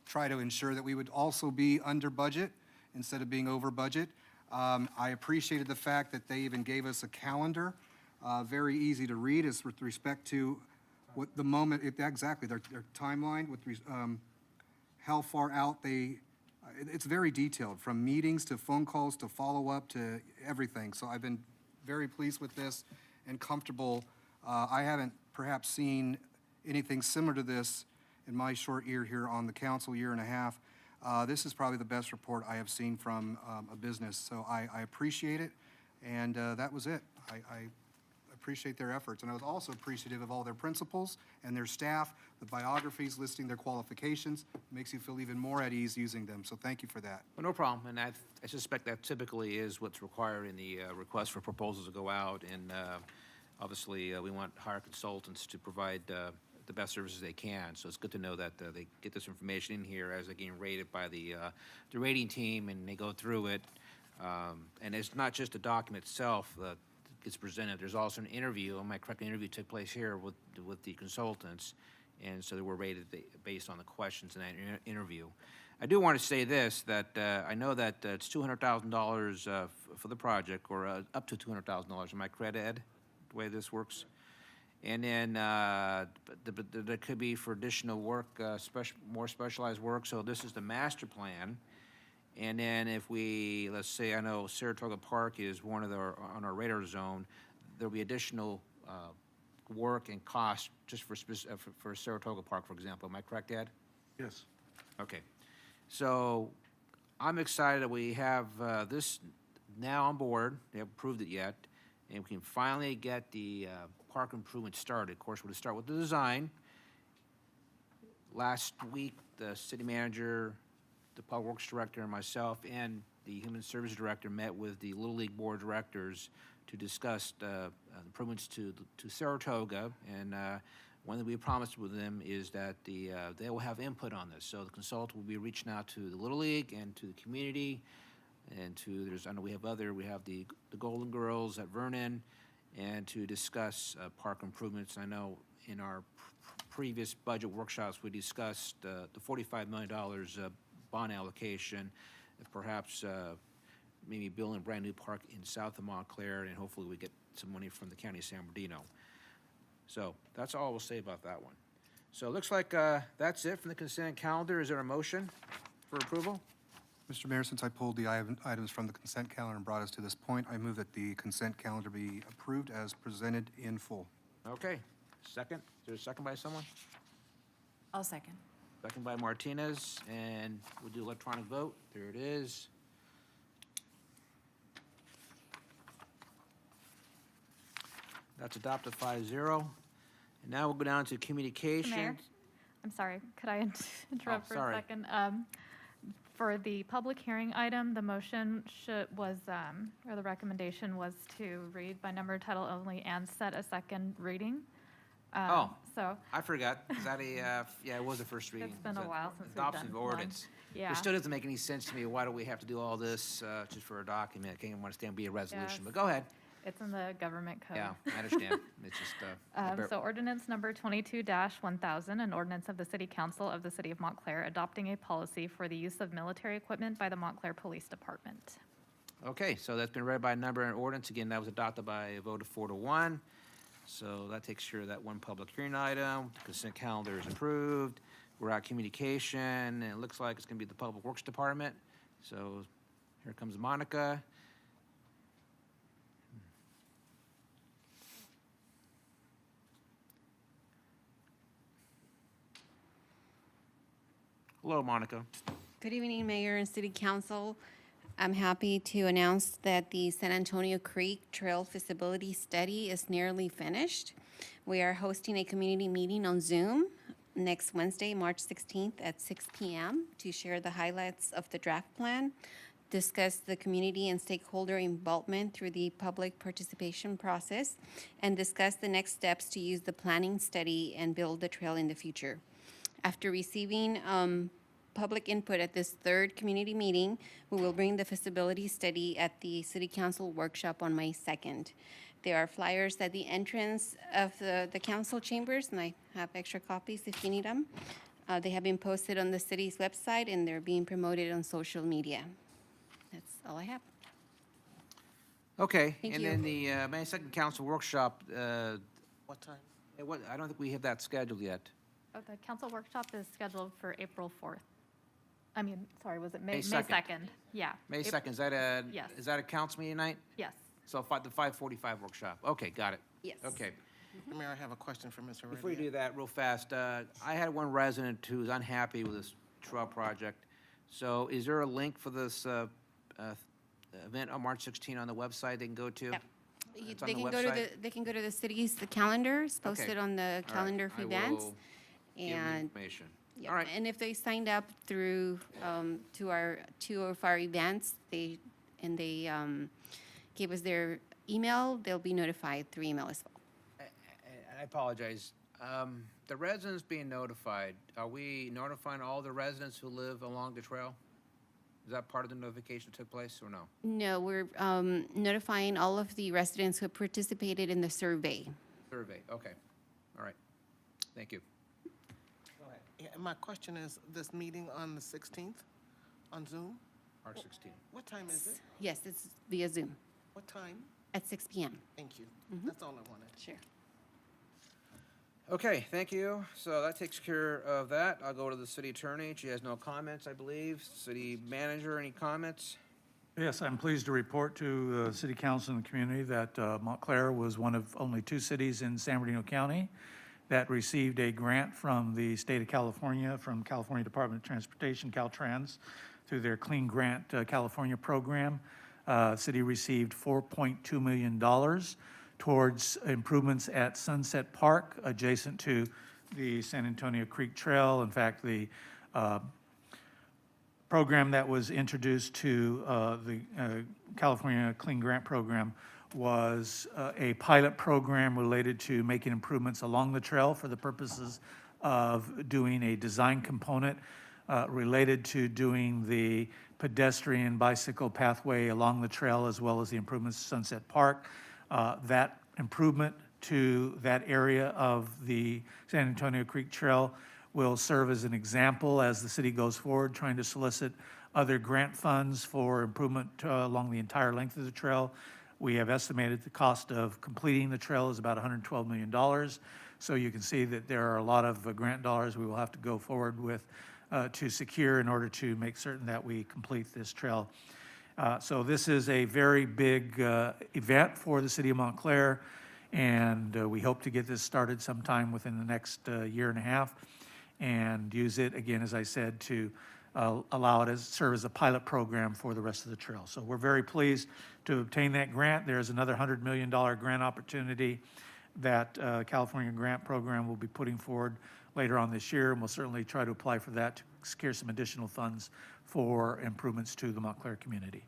try to ensure that we would also be under budget instead of being over budget. I appreciated the fact that they even gave us a calendar, very easy to read, as with respect to what the moment, exactly, their timeline with how far out they, it's very detailed, from meetings to phone calls to follow-up to everything. So I've been very pleased with this and comfortable. I haven't perhaps seen anything similar to this in my short year here on the council, year and a half. This is probably the best report I have seen from a business, so I appreciate it, and that was it. I appreciate their efforts, and I was also appreciative of all their principals and their staff, the biographies listing their qualifications. Makes you feel even more at ease using them, so thank you for that. Well, no problem, and I suspect that typically is what's required in the request for proposals to go out, and obviously we want hire consultants to provide the best services they can. So it's good to know that they get this information in here as they're getting rated by the rating team, and they go through it. And it's not just the document itself that gets presented. There's also an interview. Am I correct? An interview took place here with the consultants, and so they were rated based on the questions in that interview. I do want to say this, that I know that it's $200,000 for the project, or up to $200,000. Am I correct, Ed, the way this works? And then there could be for additional work, more specialized work. So this is the master plan. And then if we, let's say, I know Saratoga Park is one of on our radar zone. there'll be additional work and cost just for Saratoga Park, for example. Am I correct, Ed? Yes. Okay. So I'm excited that we have this now on board. They haven't approved it yet. And we can finally get the park improvement started. Of course, we'll start with the design. Last week, the city manager, the public works director, and myself, and the human services director met with the Little League board of directors to discuss improvements to Saratoga. And one thing we promised with them is that they will have input on this. So the consultant will be reaching out to the Little League and to the community, and I know we have the Golden Girls at Vernon, and to discuss park improvements. I know in our previous budget workshops, we discussed the $45 million bond allocation, perhaps maybe building a brand new park in south of Montclair, and hopefully we get some money from the county of San Bernardino. So that's all we'll say about that one. So it looks like that's it from the consent calendar. Is there a motion for approval? Mr. Mayor, since I pulled the items from the consent calendar and brought us to this point, I move that the consent calendar be approved as presented in full. Okay. Second? Is there a second by someone? I'll second. Second by Martinez, and we'll do electronic vote. There it is. That's adopted 5-0. And now we'll go down to communications. Mayor, I'm sorry, could I interrupt for sorry. a second? For the public hearing item, the motion or the recommendation was to read by number, title only, and set a second reading. So I forgot. Is that yeah, it was the first reading. it's been a while since we've Adoption done of one. ordinance. Yeah. It still doesn't make any sense to me. Why do we have to do all this just for a document? I can't understand be a resolution, Yes. but go ahead. It's in the government code. Yeah, I understand. It's just, So ordinance number 22-1000, an ordinance of the City Council of the City of Montclair adopting a policy for the use of military equipment by the Montclair Police Department. okay, so that's been read by number and ordinance. Again, that was adopted by a vote of 4-1. So that takes care of that one public hearing item. The consent calendar is approved. We're at communication, and it looks like it's gonna be the Public Works Department. So here comes Monica. Hello, Monica. Good evening, Mayor and City Council. I'm happy to announce that the San Antonio Creek Trail Feasibility Study is nearly finished. We are hosting a community meeting on Zoom next Wednesday, March 16th at 6 p.m. to share the highlights of the draft plan, discuss the community and stakeholder involvement through the public participation process, and discuss the next steps to use the planning study and build the trail in the future. After receiving public input at this third community meeting, we will bring the feasibility study at the City Council workshop on May 2nd. There are flyers at the entrance of the council chambers, and I have extra copies if you need them. They have been posted on the city's website, and they're being promoted on social media. That's all I have. Okay, Thank and you. then the May 2nd council workshop, What time? I don't think we have that scheduled yet. Oh, the council workshop is scheduled for April 4th. I mean, sorry, was it May May 2nd. 2nd? Yeah. May 2nd, Yes. is that a council meeting night? Yes. So the 5:45 workshop. Okay, got it. Yes. Okay. Mr. Mayor, I have a question for Mr. Rivia. Before you do that, real fast, I had one resident who's unhappy with this trail project. So is there a link for this event on March 16 on the website they can go to? Yep. It's on They the can go to website? they can go to the city's, the calendar is Okay. posted on the All right, calendar for I events. will give them And information. yeah, All right. and if they signed up through to our two of our events, they gave us their email, they'll be notified through email as well. I apologize. The residents being notified, are we notifying all the residents who live along the trail? Is that part of the notification that took place, or no? No, we're notifying all of the residents who participated in the survey. Survey, okay. All right. Thank you. Yeah, and my question is, this meeting on the 16th on Zoom, March 16. what time is it? Yes, it's via Zoom What time? at 6 p.m. Thank you. That's all I wanted. Sure. Okay, thank you. So that takes care of that. I'll go to the city attorney. She has no comments, I believe. City manager, any comments? Yes, I'm pleased to report to the City Council and the community that Montclair was one of only 2 cities in San Bernardino County that received a grant from the state of California, from California Department of Transportation, Caltrans, through their Clean Grant California program. City received $4.2 million towards improvements at Sunset Park, adjacent to the San Antonio Creek Trail. In fact, the program that was introduced to the California Clean Grant Program was a pilot program related to making improvements along the trail for the purposes of doing a design component related to doing the pedestrian bicycle pathway along the trail, as well as the improvements to Sunset Park. That improvement to that area of the San Antonio Creek Trail will serve as an example as the city goes forward, trying to solicit other grant funds for improvement along the entire length of the trail. We have estimated the cost of completing the trail is about $112 million. So you can see that there are a lot of grant dollars we will have to go forward with to secure in order to make certain that we complete this trail. So this is a very big event for the city of Montclair, and we hope to get this started sometime within the next year and a half, and use it, again, as I said, to allow it to serve as a pilot program for the rest of the trail. So we're very pleased to obtain that grant. There's another $100 million grant opportunity that California Grant Program will be putting forward later on this year, and we'll certainly try to apply for that to secure some additional funds for improvements to the Montclair community.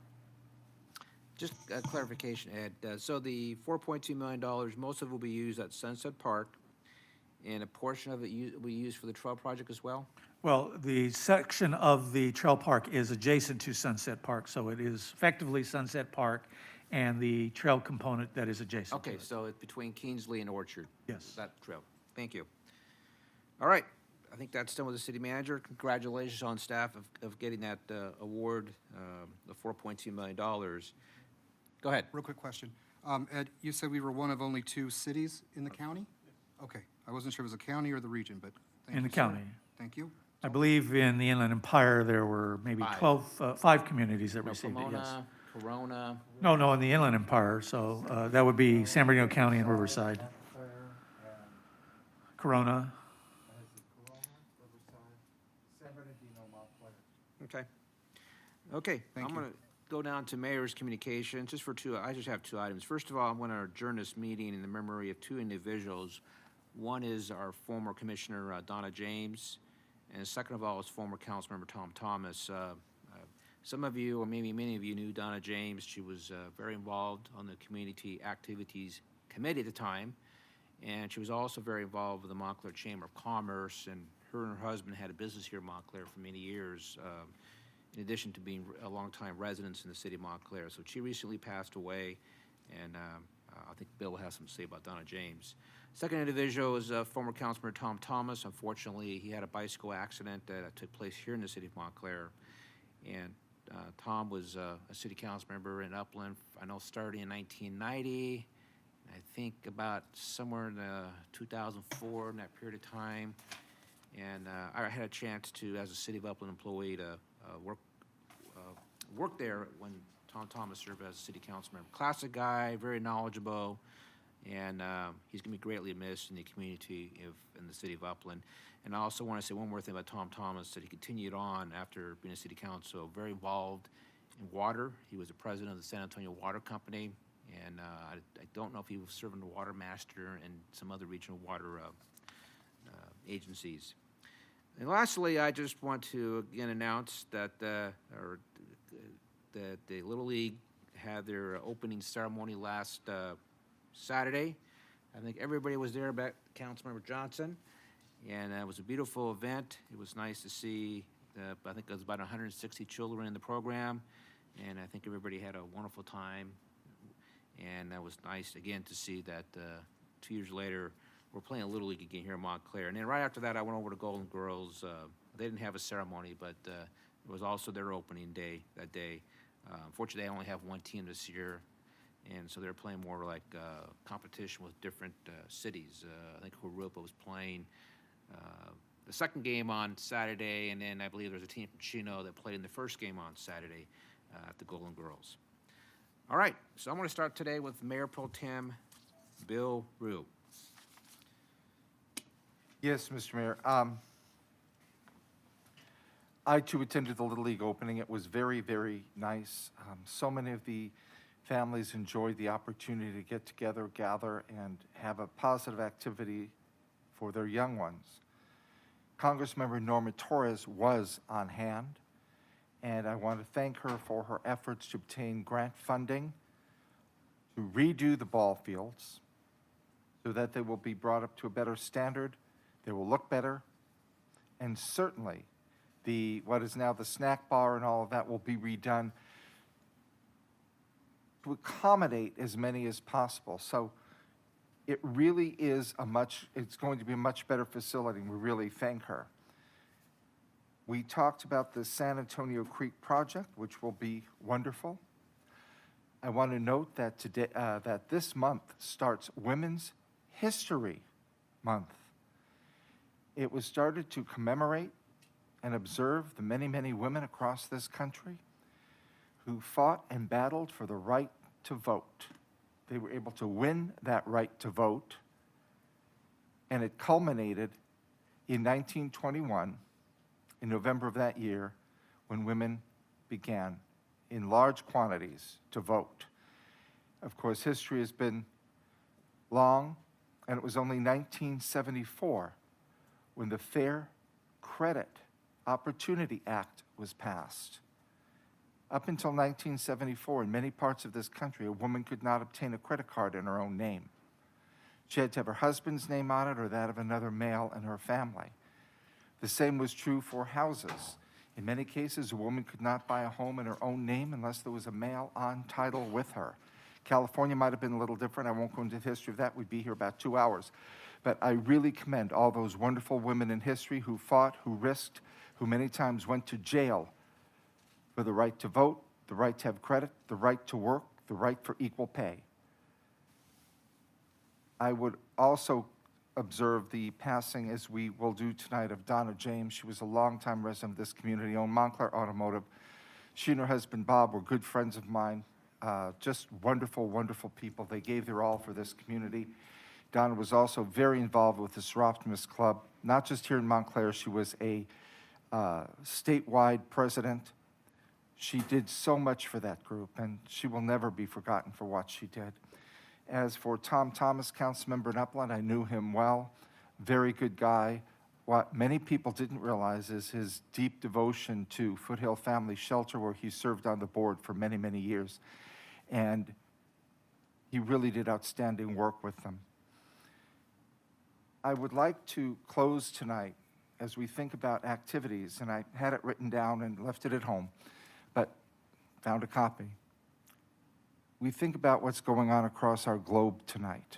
Just a clarification, Ed. So the $4.2 million, most of it will be used at Sunset Park, and a portion of it will be used for the trail project as well? Well, the section of the trail park is adjacent to Sunset Park, so it is effectively Sunset Park and the trail component that is adjacent to Okay, it. so it's between Kingsley and Orchard? Yes. That trail. Thank you. All right, I think that's done with the city manager. Congratulations on staff of getting that award, the $4.2 million. Go ahead. Real quick question. Ed, you said we were one of only 2 cities in the county? Okay, I wasn't sure if it was a county or the region, but thank In you, the sir. county. Thank you. I believe in the Inland Empire, there were maybe 5 communities that received it, yes. Corona. No, in the Inland Empire, so that would be San Bernardino County and Riverside. Corona. Okay. Okay, Thank I'm you. going to go down to mayor's communications, just for 2, I just have 2 items. First of all, I'm going to adjourn this meeting in the memory of 2 individuals. One is our former Commissioner Donna James, and second of all is former Councilmember Tom Thomas. Some of you, or maybe many of you, knew Donna James. She was very involved on the Community Activities Committee at the time, and she was also very involved with the Montclair Chamber of Commerce, and her husband had a business here in Montclair for many years, in addition to being a longtime residents in the city of Montclair. So she recently passed away, and I think Bill will have something to say about Donna James. Second individual is former Councilmember Tom Thomas. Unfortunately, he had a bicycle accident that took place here in the city of Montclair, and Tom was a city council member in Upland, I know, starting in 1990, I think about somewhere in 2004, in that period of time. And I had a chance to, as a City of Upland employee, to work there when Tom Thomas served as a city council member. Classic guy, very knowledgeable, and he's going to be greatly missed in the community in the City of Upland. And I also want to say one more thing about Tom Thomas, that he continued on after being a city council, very involved in water. He was the president of the San Antonio Water Company, and I don't know if he was serving the water master and some other regional water agencies. And lastly, I just want to again announce that the Little League had their opening ceremony last Saturday. I think everybody was there but Councilmember Johnson, and it was a beautiful event. It was nice to see, I think it was about 160 children in the program, and I think everybody had a wonderful time. And that was nice, again, to see that 2 years later, we're playing Little League again here in Montclair. And then right after that, I went over to Golden Girls. They didn't have a ceremony, but it was also their opening day that day. Unfortunately, they only have 1 team this year, and so they're playing more like competition with different cities. I think Jurupa was playing the second game on Saturday, and then I believe there was a team from Chino that played in the first game on Saturday. at the Golden Girls. All right, so I'm going to start today with Mayor Pro Tem Bill Rue. Yes, Mr. Mayor. I too attended the Little League opening. It was very, very nice. So many of the families enjoyed the opportunity to get together, gather, and have a positive activity for their young ones. Congressmember Norma Torres was on hand, and I want to thank her for her efforts to obtain grant funding to redo the ball fields so that they will be brought up to a better standard, they will look better, and certainly what is now the snack bar and all of that will be redone to accommodate as many as possible. So it really is it's going to be a much better facility, and we really thank her. We talked about the San Antonio Creek project, which will be wonderful. I want to note that today, that this month starts Women's History Month. It was started to commemorate and observe the many, many women across this country who fought and battled for the right to vote. They were able to win that right to vote, and it culminated in 1921, in November of that year, when women began in large quantities to vote. Of course, history has been long, and it was only 1974 when the Fair Credit Opportunity Act was passed. Up until 1974, in many parts of this country, a woman could not obtain a credit card in her own name. She had to have her husband's name on it or that of another male in her family. The same was true for houses. In many cases, a woman could not buy a home in her own name unless there was a male on title with her. California might have been a little different. I won't go into the history of that. We'd be here about 2 hours. But I really commend all those wonderful women in history who fought, who risked, who many times went to jail for the right to vote, the right to have credit, the right to work, the right for equal pay. I would also observe the passing, as we will do tonight, of Donna James. She was a longtime resident of this community, owned Montclair Automotive. She and her husband, Bob, were good friends of mine, just wonderful, wonderful people. They gave their all for this community. Donna was also very involved with the Seroptimus Club, not just here in Montclair. She was a statewide president. She did so much for that group, and she will never be forgotten for what she did. As for Tom Thomas, council member in Upland, I knew him well, very good guy. What many people didn't realize is his deep devotion to Foothill Family Shelter, where he served on the board for many, many years. And he really did outstanding work with them. I would like to close tonight as we think about activities, and I had it written down and left it at home, but found a copy. We think about what's going on across our globe tonight.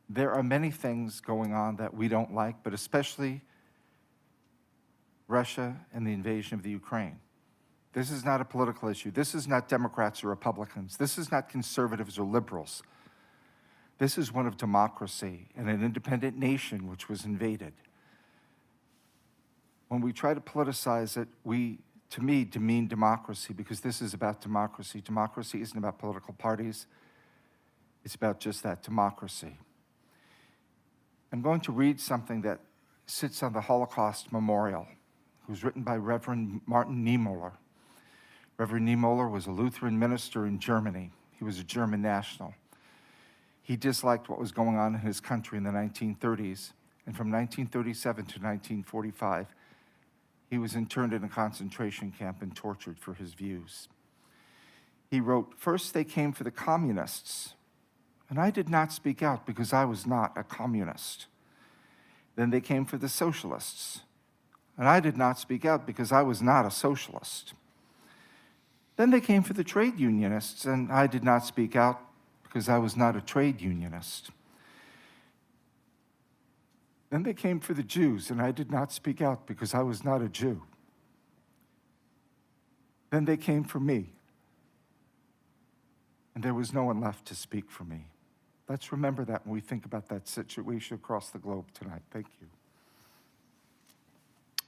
There are many things going on that we don't like, but especially Russia and the invasion of the Ukraine. This is not a political issue. This is not Democrats or Republicans. This is not conservatives or liberals. This is one of democracy and an independent nation which was invaded. When we try to politicize it, we, to me, demean democracy, because this is about democracy. Democracy isn't about political parties. It's about just that, democracy. I'm going to read something that sits on the Holocaust Memorial. It was written by Reverend Martin Niemöller. Reverend Niemöller was a Lutheran minister in Germany. He was a German national. He disliked what was going on in his country in the 1930s, and from 1937 to 1945, he was interned in a concentration camp and tortured for his views. He wrote, "First they came for the communists, and I did not speak out because I was not a communist. Then they came for the socialists, and I did not speak out because I was not a socialist. Then they came for the trade unionists, and I did not speak out because I was not a trade unionist. Then they came for the Jews, and I did not speak out because I was not a Jew. Then they came for me, and there was no one left to speak for me." Let's remember that when we think about that situation across the globe tonight. Thank you.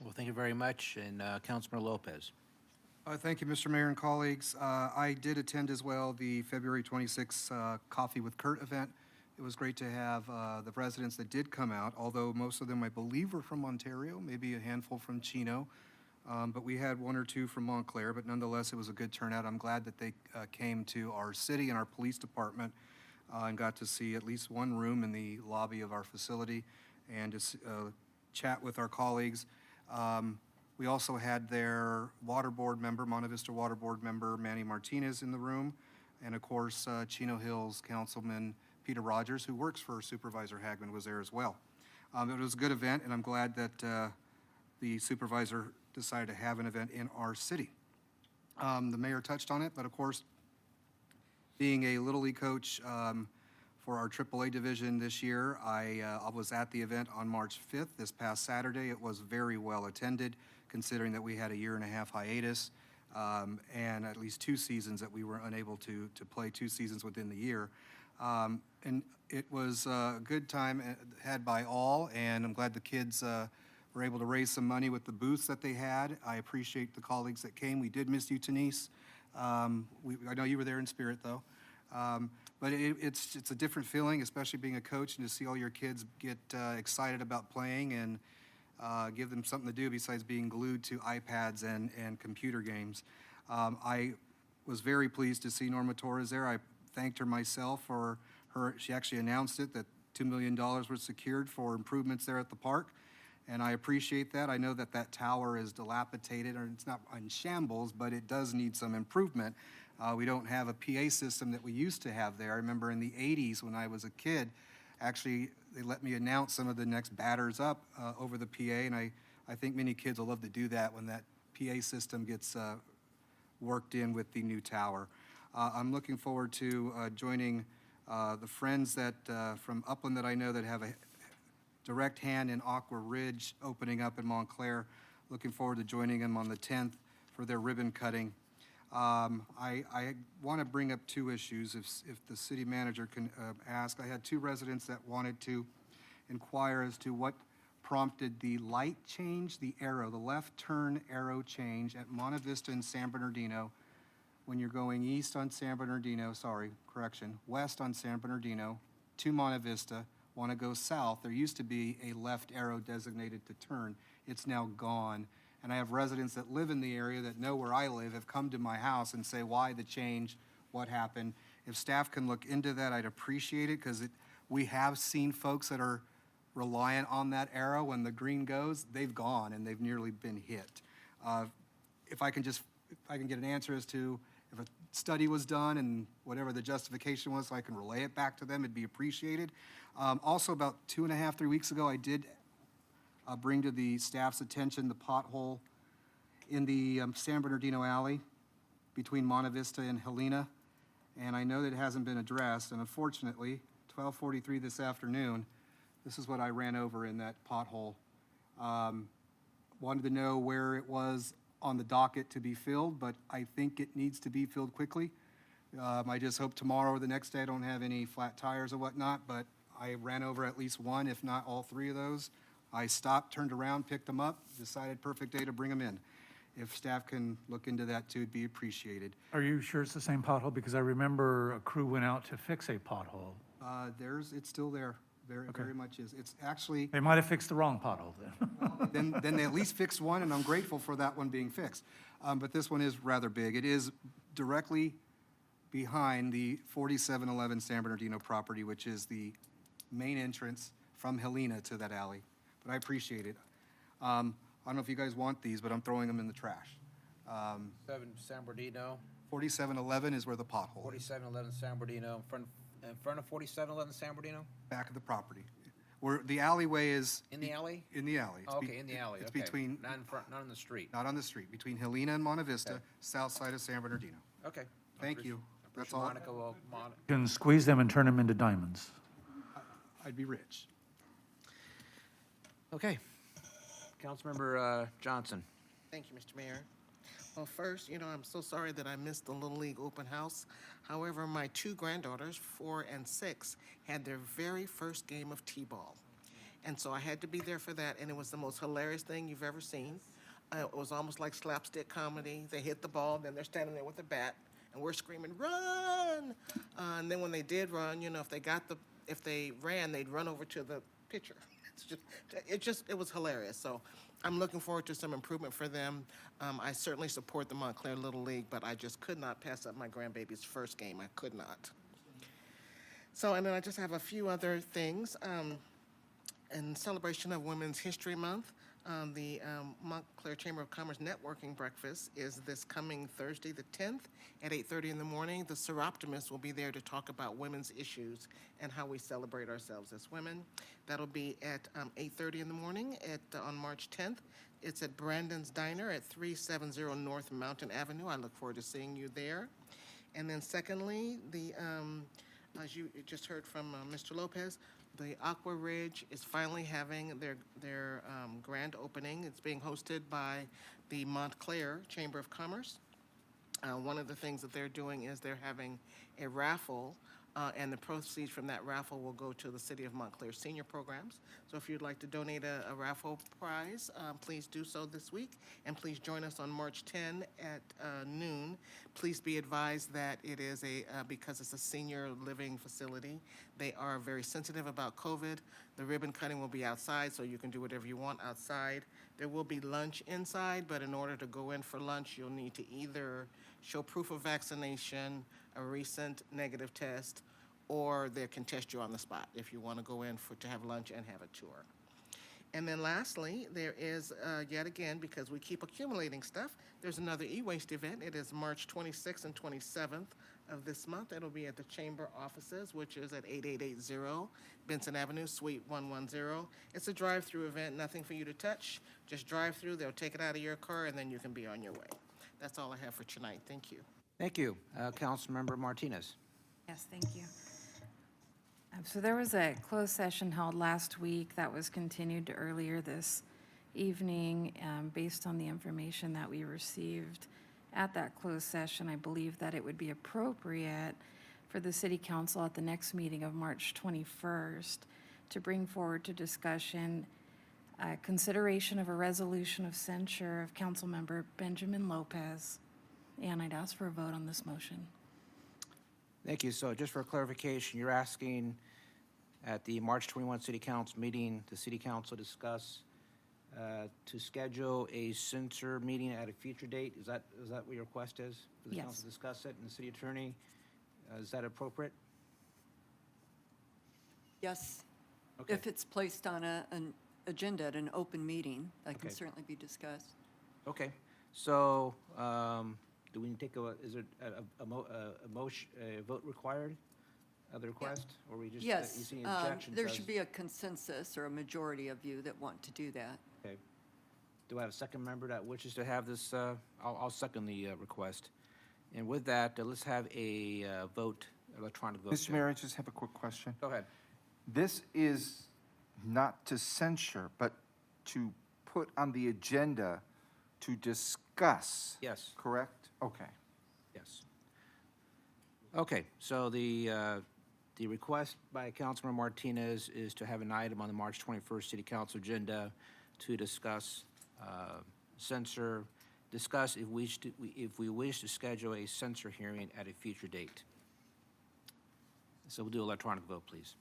Well, thank you very much. And Councilmember Lopez. Thank you, Mr. Mayor and colleagues. I did attend as well the February 26th Coffee with Kurt event. It was great to have the residents that did come out, although most of them, I believe, were from Ontario, maybe a handful from Chino. But we had one or two from Montclair, but nonetheless, it was a good turnout. I'm glad that they came to our city and our police department and got to see at least one room in the lobby of our facility and to chat with our colleagues. We also had their water board member, Monte Vista Water Board member Manny Martinez in the room, and of course, Chino Hills Councilman Peter Rogers, who works for Supervisor Hagman, was there as well. It was a good event, and I'm glad that the supervisor decided to have an event in our city. The mayor touched on it, but of course, being a Little League coach for our AAA division this year, I was at the event on March 5th, this past Saturday. It was very well attended, considering that we had a 1.5-year hiatus and at least 2 seasons that we were unable to play, 2 seasons within the year. And it was a good time had by all, and I'm glad the kids were able to raise some money with the booths that they had. I appreciate the colleagues that came. We did miss you, Denise. I know you were there in spirit, though. But it's a different feeling, especially being a coach, and to see all your kids get excited about playing and give them something to do besides being glued to iPads and computer games. I was very pleased to see Norma Torres there. I thanked her myself for her. She actually announced it, that $2 million was secured for improvements there at the park, and I appreciate that. I know that that tower is dilapidated, or it's not in shambles, but it does need some improvement. We don't have a PA system that we used to have there. I remember in the 80s when I was a kid, actually, they let me announce some of the next batters up over the PA, and I think many kids will love to do that when that PA system gets worked in with the new tower. I'm looking forward to joining the friends that from Upland that I know that have a direct hand in Aqua Ridge opening up in Montclair. Looking forward to joining them on the 10th for their ribbon cutting. I want to bring up 2 issues, if the city manager can ask. I had 2 residents that wanted to inquire as to what prompted the light change, the arrow, the left turn arrow change at Monte Vista and San Bernardino when you're going east on San Bernardino, west on San Bernardino to Monte Vista, want to go south. There used to be a left arrow designated to turn. It's now gone. And I have residents that live in the area that know where I live, have come to my house and say, why the change, what happened? If staff can look into that, I'd appreciate it, because we have seen folks that are reliant on that arrow. When the green goes, they've gone and they've nearly been hit. If I can get an answer as to if a study was done and whatever the justification was, so I can relay it back to them, it'd be appreciated. Also, about 2.5, 3 weeks ago, I did bring to the staff's attention the pothole in the San Bernardino Alley between Monte Vista and Helena, and I know that it hasn't been addressed, and unfortunately, 12:43 this afternoon, this is what I ran over in that pothole. Wanted to know where it was on the docket to be filled, but I think it needs to be filled quickly. I just hope tomorrow or the next day I don't have any flat tires or whatnot, but I ran over at least one, if not all 3 of those. I stopped, turned around, picked them up, decided perfect day to bring them in. If staff can look into that too, it'd be appreciated. Are you sure it's the same pothole? Because I remember a crew went out to fix a pothole. It's still there, very much is. It's actually, They might have fixed the wrong pothole then. then they at least fixed one, and I'm grateful for that one being fixed. But this one is rather big. It is directly behind the 4711 San Bernardino property, which is the main entrance from Helena to that alley. But I appreciate it. I don't know if you guys want these, but I'm throwing them in the trash. 7 San Bernardino, 4711 is where the pothole is, 4711 San Bernardino, in front of 4711 San Bernardino? back of the property. Where the alleyway is. In the alley? In the alley. It's Oh, be- okay, in the alley, It's okay. between, Not in front, not on the street. not on the street, between Helena and Monte Vista, Okay. south side of San Bernardino. Okay. Thank you. That's all. Monica will, You can squeeze them and turn them into diamonds. I'd be rich. okay. Councilmember Johnson. Thank you, Mr. Mayor. Well, first, I'm so sorry that I missed the Little League open house. However, my 2 granddaughters, 4 and 6, had their very first game of t-ball. And so I had to be there for that, and it was the most hilarious thing you've ever seen. It was almost like slapstick comedy. They hit the ball, then they're standing there with a bat, and we're screaming, "Run!" And then when they did run, you know, if they ran, they'd run over to the pitcher. It was hilarious. So I'm looking forward to some improvement for them. I certainly support the Montclair Little League, but I just could not pass up my grandbaby's first game. I could not. So, and then I just have a few other things. In celebration of Women's History Month, the Montclair Chamber of Commerce Networking Breakfast is this coming Thursday, the 10th, at 8:30 in the morning. The Seroptimists will be there to talk about women's issues and how we celebrate ourselves as women. That'll be at 8:30 in the morning on March 10th. It's at Brandon's Diner at 370 North Mountain Avenue. I look forward to seeing you there. And then secondly, as you just heard from Mr. Lopez, the Aqua Ridge is finally having their grand opening. It's being hosted by the Montclair Chamber of Commerce. One of the things that they're doing is they're having a raffle, and the proceeds from that raffle will go to the City of Montclair senior programs. So if you'd like to donate a raffle prize, please do so this week, and please join us on March 10 at noon. Please be advised that it is because it's a senior living facility, they are very sensitive about COVID. The ribbon cutting will be outside, so you can do whatever you want outside. There will be lunch inside, but in order to go in for lunch, you'll need to either show proof of vaccination, a recent negative test, or they can test you on the spot if you want to go in to have lunch and have a tour. And then lastly, there is, yet again, because we keep accumulating stuff, there's another e-waste event. It is March 26th and 27th of this month. It'll be at the Chamber offices, which is at 8880 Benson Avenue, Suite 110. It's a drive-through event, nothing for you to touch. Just drive through, they'll take it out of your car, and then you can be on your way. That's all I have for tonight. Thank you. Thank you. Councilmember Martinez. Yes, thank you. So there was a closed session held last week that was continued to earlier this evening. Based on the information that we received at that closed session, I believe that it would be appropriate for the City Council at the next meeting of March 21st to bring forward to discussion consideration of a resolution of censure of Councilmember Benjamin Lopez. And I'd ask for a vote on this motion. Thank you. So just for clarification, you're asking at the March 21 City Council meeting, the City Council discuss to schedule a censor meeting at a future date? Is that what your request is? For the Yes. council to discuss it and the city attorney? Is that appropriate? Yes. Okay. If it's placed on an agenda at an open meeting, that can Okay. certainly be discussed. Okay. So do we take is there a motion, a vote required of the request? Or we just, you Yes, see objections? there should be a consensus or a majority of you that want to do that. Okay. Do I have a second member that wishes to have this? I'll second the request. And with that, let's have a vote, electronic vote. Mr. Mayor, I just have a quick question. Go ahead. This is not to censure, but to put on the agenda to discuss. Yes. Correct? Okay. Yes. Okay, so the request by Councilman Martinez is to have an item on the March 21st City Council agenda to discuss discuss if we wish to schedule a censor hearing at a future date. So we'll do electronic vote, please.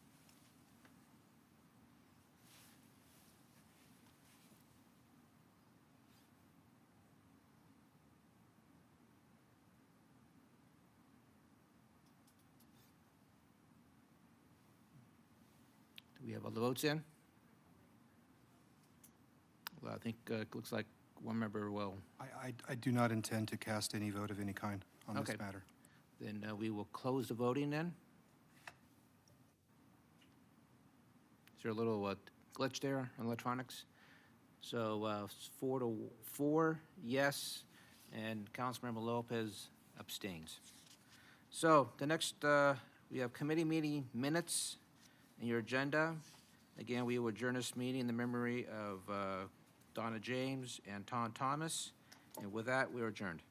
Do we have all the votes in? Well, I think it looks like one member will. I do not intend to cast any vote of any kind on Okay. this matter. Then we will close the voting then. Is there a little glitch there on electronics? So 4-4, yes, and Councilmember Lopez abstains. So the next, we have committee meeting minutes in your agenda. Again, we will adjourn this meeting in the memory of Donna James and Tom Thomas. And with that, we are adjourned.